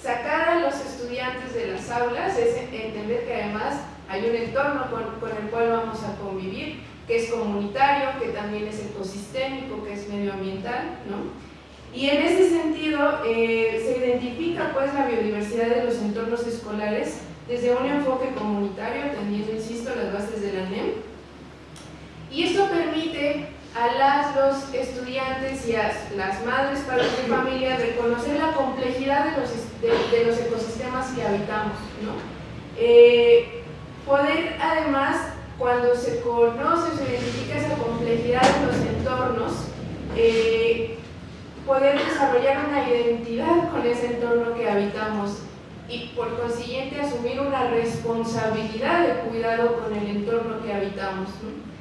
I: sacar a los estudiantes de las aulas es entender que además hay un entorno con el cual vamos a convivir, que es comunitario, que también es ecosistémico, que es medioambiental, ¿no? Y en ese sentido se identifica pues la biodiversidad de los entornos escolares desde un enfoque comunitario, atendiendo, insisto, las bases de la NEM. Y esto permite a los estudiantes y a las madres, padres de familia reconocer la complejidad de los ecosistemas que habitamos, ¿no? Poder además, cuando se conoce, se identifica esa complejidad de los entornos, poder desarrollar una identidad con ese entorno que habitamos y por consiguiente asumir una responsabilidad de cuidado con el entorno que habitamos, ¿no?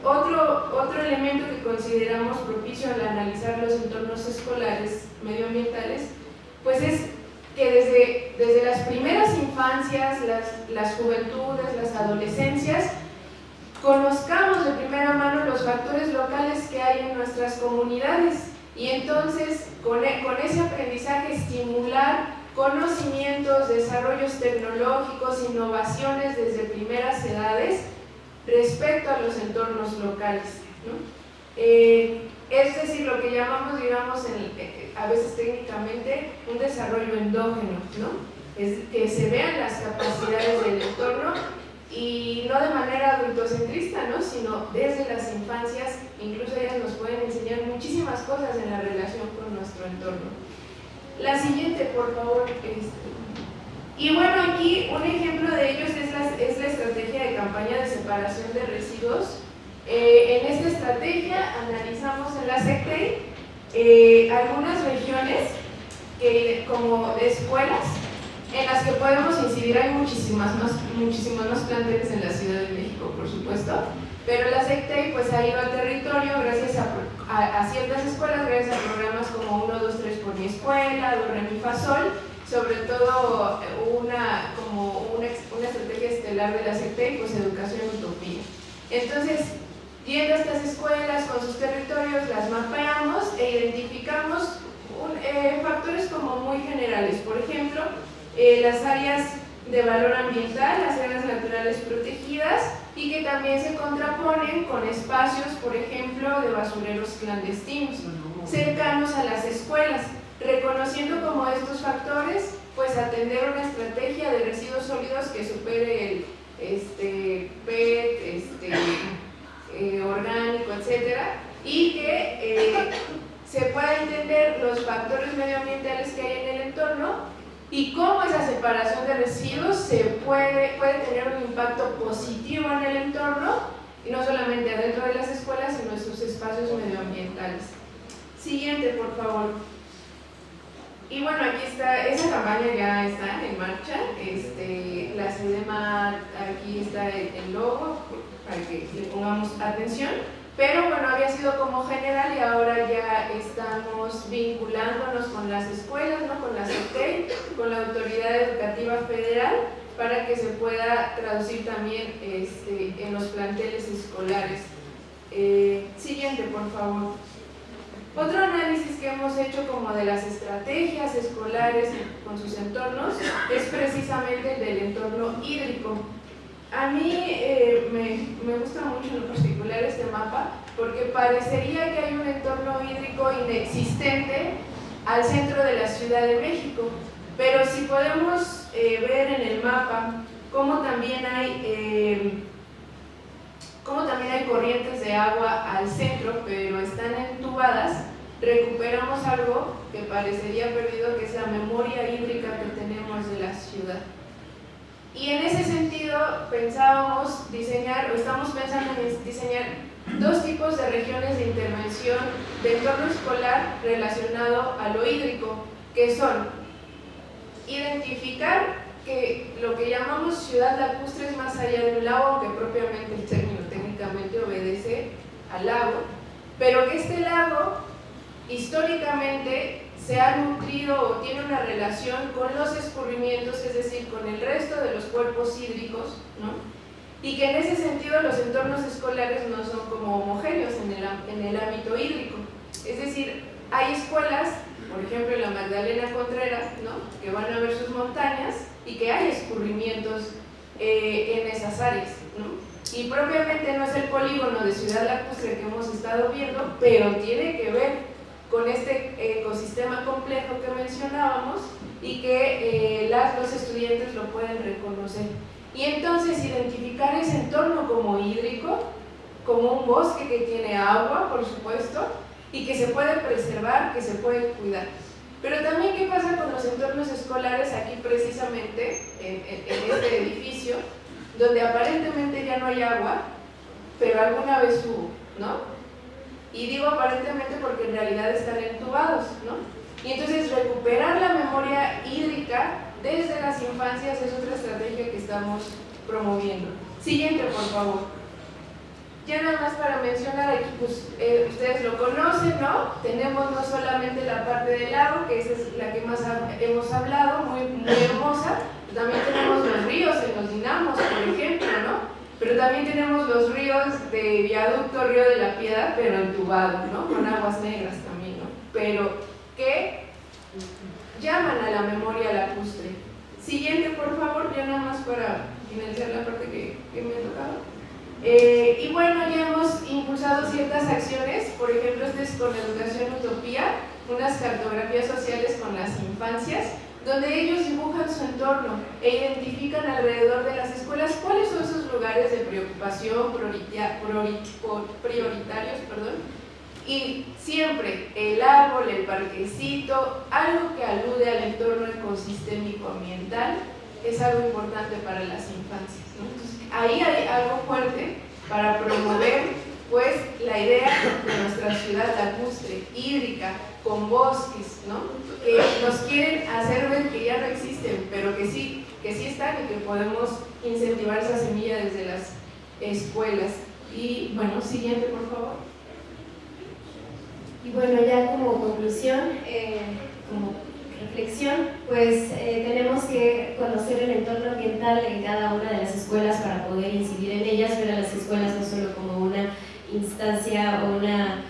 I: Otro elemento que consideramos propicio al analizar los entornos escolares medioambientales, pues es que desde las primeras infancias, las juventudes, las adolescencias, conozcamos de primera mano los factores locales que hay en nuestras comunidades y entonces con ese aprendizaje estimular conocimientos, desarrollos tecnológicos, innovaciones desde primeras edades respecto a los entornos locales, ¿no? Es decir, lo que llamamos, digamos, a veces técnicamente, un desarrollo endógeno, ¿no? Es que se vean las capacidades del entorno y no de manera adultocentrista, ¿no? Sino desde las infancias, incluso ellas nos pueden enseñar muchísimas cosas en la relación con nuestro entorno. La siguiente, por favor. Y bueno, aquí un ejemplo de ellos es la estrategia de campaña de separación de residuos. En esta estrategia analizamos en la SECTEI algunas regiones como escuelas en las que podemos incidir. Hay muchísimos más planteles en la Ciudad de México, por supuesto, pero la SECTEI pues ha ido al territorio gracias a ciertas escuelas, gracias a programas como 1, 2, 3 por mi escuela, Do, Re, Mi, Fa, Sol, sobre todo una estrategia estelar de la SECTEI, pues Educación Utopía. Entonces, yendo a estas escuelas con sus territorios, las mapeamos e identificamos factores como muy generales. Por ejemplo, las áreas de valor ambiental, las áreas naturales protegidas, y que también se contraponen con espacios, por ejemplo, de basureros clandestinos, cercanos a las escuelas, reconociendo como estos factores, pues atender una estrategia de residuos sólidos que supere el PET, orgánico, etcétera, y que se pueda entender los factores medioambientales que hay en el entorno y cómo esa separación de residuos puede tener un impacto positivo en el entorno, y no solamente adentro de las escuelas, sino en sus espacios medioambientales. Siguiente, por favor. Y bueno, aquí está, esa campaña ya está en marcha. La SEDEMA, aquí está el logo para que le pongamos atención, pero bueno, había sido como general y ahora ya estamos vinculándonos con las escuelas, ¿no? Con la SECTEI, con la Autoridad Educativa Federal, para que se pueda traducir también en los planteles escolares. Siguiente, por favor. Otro análisis que hemos hecho como de las estrategias escolares con sus entornos es precisamente el del entorno hídrico. A mí me gusta mucho en lo particular este mapa porque parecería que hay un entorno hídrico inexistente al centro de la Ciudad de México, pero si podemos ver en el mapa cómo también hay corrientes de agua al centro, pero están entubadas, recuperamos algo que parecería perdido, que es la memoria hídrica que tenemos de la ciudad. Y en ese sentido pensábamos diseñar, o estamos pensando en diseñar, dos tipos de regiones de intervención de entorno escolar relacionado a lo hídrico, que son identificar que lo que llamamos ciudad lacustre es más allá de un lago, aunque propiamente el término técnicamente obedece al lago, pero que este lago históricamente se ha nutrido o tiene una relación con los escurrimientos, es decir, con el resto de los cuerpos hídricos, ¿no? Y que en ese sentido los entornos escolares no son como homogéneos en el ámbito hídrico. Es decir, hay escuelas, por ejemplo en la Magdalena Contreras, ¿no? Que van a ver sus montañas y que hay escurrimientos en esas áreas, ¿no? Y propiamente no es el polígono de Ciudad Lacustre que hemos estado viendo, pero tiene que ver con este ecosistema complejo que mencionábamos y que los estudiantes lo pueden reconocer. Y entonces identificar ese entorno como hídrico, como un bosque que tiene agua, por supuesto, y que se puede preservar, que se puede cuidar. Pero también, ¿qué pasa con los entornos escolares aquí precisamente, en este edificio, donde aparentemente ya no hay agua, pero alguna vez hubo, ¿no? Y digo aparentemente porque en realidad están entubados, ¿no? Y entonces recuperar la memoria hídrica desde las infancias es otra estrategia que estamos promoviendo. Siguiente, por favor. Ya nada más para mencionar aquí, pues ustedes lo conocen, ¿no? Tenemos no solamente la parte del lago, que esa es la que más hemos hablado, muy hermosa, también tenemos los ríos en los dinamos, por ejemplo, ¿no? Pero también tenemos los ríos de Viaducto, Río de la Piedad, pero entubados, ¿no? Con aguas negras también, ¿no? Pero que llaman a la memoria lacustre. Siguiente, por favor, ya nada más para finalizar la parte que me ha tocado. Y bueno, ya hemos impulsado ciertas acciones, por ejemplo, este es con Educación Utopía, unas cartografías sociales con las infancias, donde ellos dibujan su entorno e identifican alrededor de las escuelas cuáles son sus lugares de preocupación prioritarios, y siempre el árbol, el parquecito, algo que alude al entorno ecosistémico ambiental es algo importante para las infancias, ¿no? Entonces, ahí hay algo fuerte para promover pues la idea de nuestra ciudad lacustre, hídrica, con bosques, ¿no? Que nos quieren hacer ver que ya no existen, pero que sí están y que podemos incentivar esa semilla desde las escuelas. Y bueno, siguiente por favor.
H: Y bueno, ya como conclusión, como reflexión, pues tenemos que conocer el entorno ambiental en cada una de las escuelas para poder incidir en ellas, ver a las escuelas no solo como una instancia o una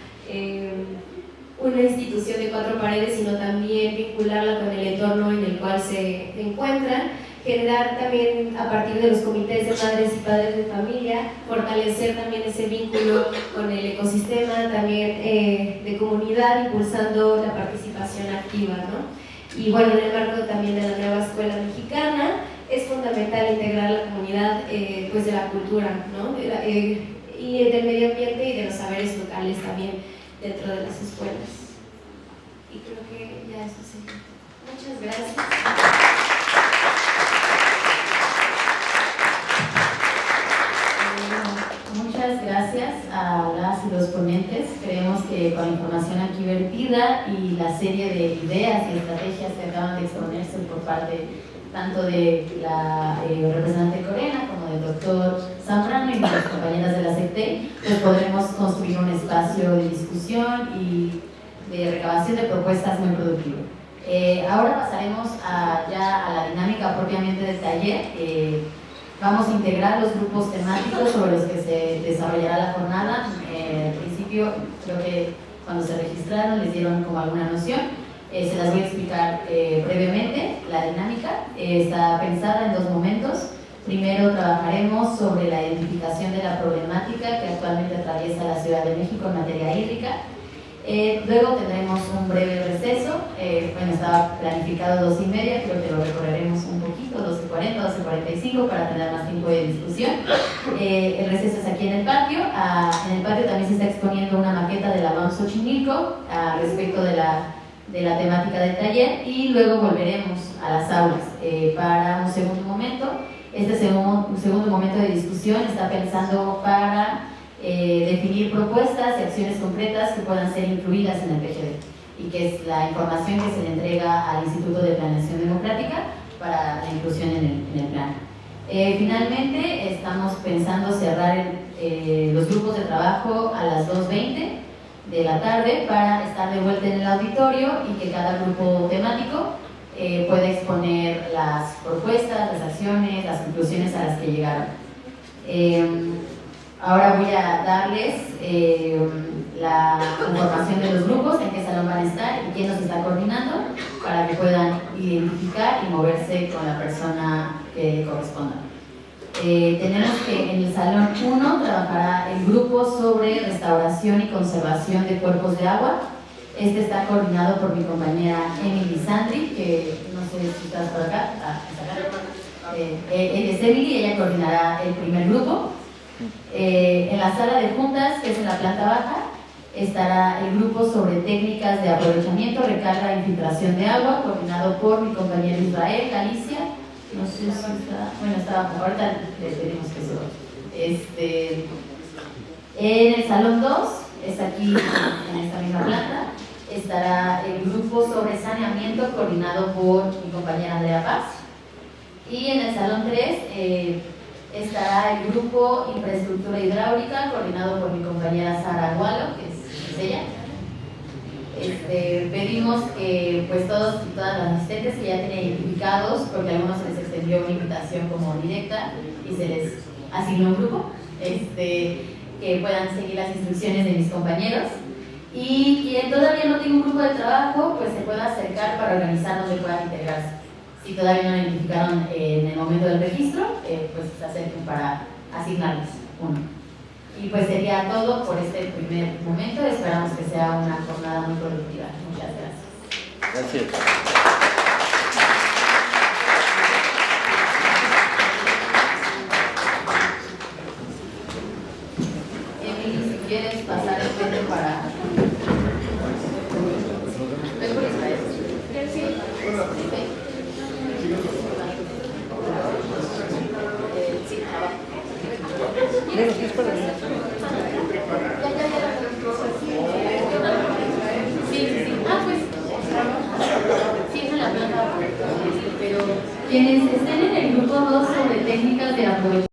H: institución de 4 paredes, sino también vincularla con el entorno en el cual se encuentran, generar también a partir de los comités de madres y padres de familia, fortalecer también ese vínculo con el ecosistema, también de comunidad, impulsando la participación activa, ¿no? Y bueno, en el marco también de la nueva escuela mexicana, es fundamental integrar la comunidad pues de la cultura, ¿no? Y del medio ambiente y de los saberes locales también dentro de las escuelas. Y creo que ya eso sería. Muchas gracias.
A: Muchas gracias a las y los ponentes. Creemos que con la información aquí vertida y la serie de ideas y estrategias que acaban de exponerse por parte tanto de la representante Corena como del doctor Zambrano y de las compañeras de la SECTEI, pues podremos construir un espacio de discusión y de recabación de propuestas muy productivo. Ahora pasaremos ya a la dinámica propiamente del taller. Vamos a integrar los grupos temáticos sobre los que se desarrollará la jornada. Al principio, creo que cuando se registraron les dieron como alguna noción. Se las voy a explicar brevemente. La dinámica está pensada en 2 momentos. Primero trabajaremos sobre la identificación de la problemática que actualmente atraviesa la Ciudad de México en materia hídrica. Luego tendremos un breve receso. Bueno, estaba planificado 12:30, creo que lo recorreremos un poquito, 12:40, 12:45 para tener más tiempo de discusión. El receso es aquí en el patio. En el patio también se está exponiendo una maqueta de la UAM Xochimilco respecto de la temática del taller, y luego volveremos a las aulas para un segundo momento. Este segundo momento de discusión está pensando para definir propuestas y acciones concretas que puedan ser incluidas en el PGD, y que es la información que se le entrega al Instituto de Planeación Democrática para la inclusión en el plan. Finalmente, estamos pensando cerrar los grupos de trabajo a las 2:20 de la tarde para estar de vuelta en el auditorio y que cada grupo temático pueda exponer las propuestas, las acciones, las conclusiones a las que llegaron. Ahora voy a darles la información de los grupos, en qué salón van a estar y quién nos está coordinando, para que puedan identificar y moverse con la persona que corresponda. Tenemos que en el salón 1 trabajará el grupo sobre restauración y conservación de cuerpos de agua. Este está coordinado por mi compañera Emily Sandri, que no sé si estás por acá. Es Emily, ella coordinará el primer grupo. En la sala de juntas, que es en la planta baja, estará el grupo sobre técnicas de aprovechamiento, recarga e infiltración de agua, coordinado por mi compañero Israel Galicia. No sé si está, bueno, está, ahorita le pedimos que suba. En el salón 2, es aquí en esta misma planta, estará el grupo sobre saneamiento, coordinado por mi compañera Andrea Paz. Y en el salón 3, estará el grupo infraestructura hidráulica, coordinado por mi compañera Sara Agualo, que es ella. Pedimos que pues todos y todas las asistentes que ya tienen identificados, porque a algunos se les extendió una invitación como directa y se les asignó un grupo, que puedan seguir las instrucciones de mis compañeros. Y quien todavía no tiene un grupo de trabajo, pues se pueda acercar para organizar donde puedan integrarse. Si todavía no lo identificaron en el momento del registro, pues se acerquen para asignarles uno. Y pues sería todo por este primer momento. Esperamos que sea una jornada muy productiva. Muchas gracias.
F: Gracias.
A: Sí, es en la planta, pero quienes estén en el grupo 2 sobre técnicas de apoyo.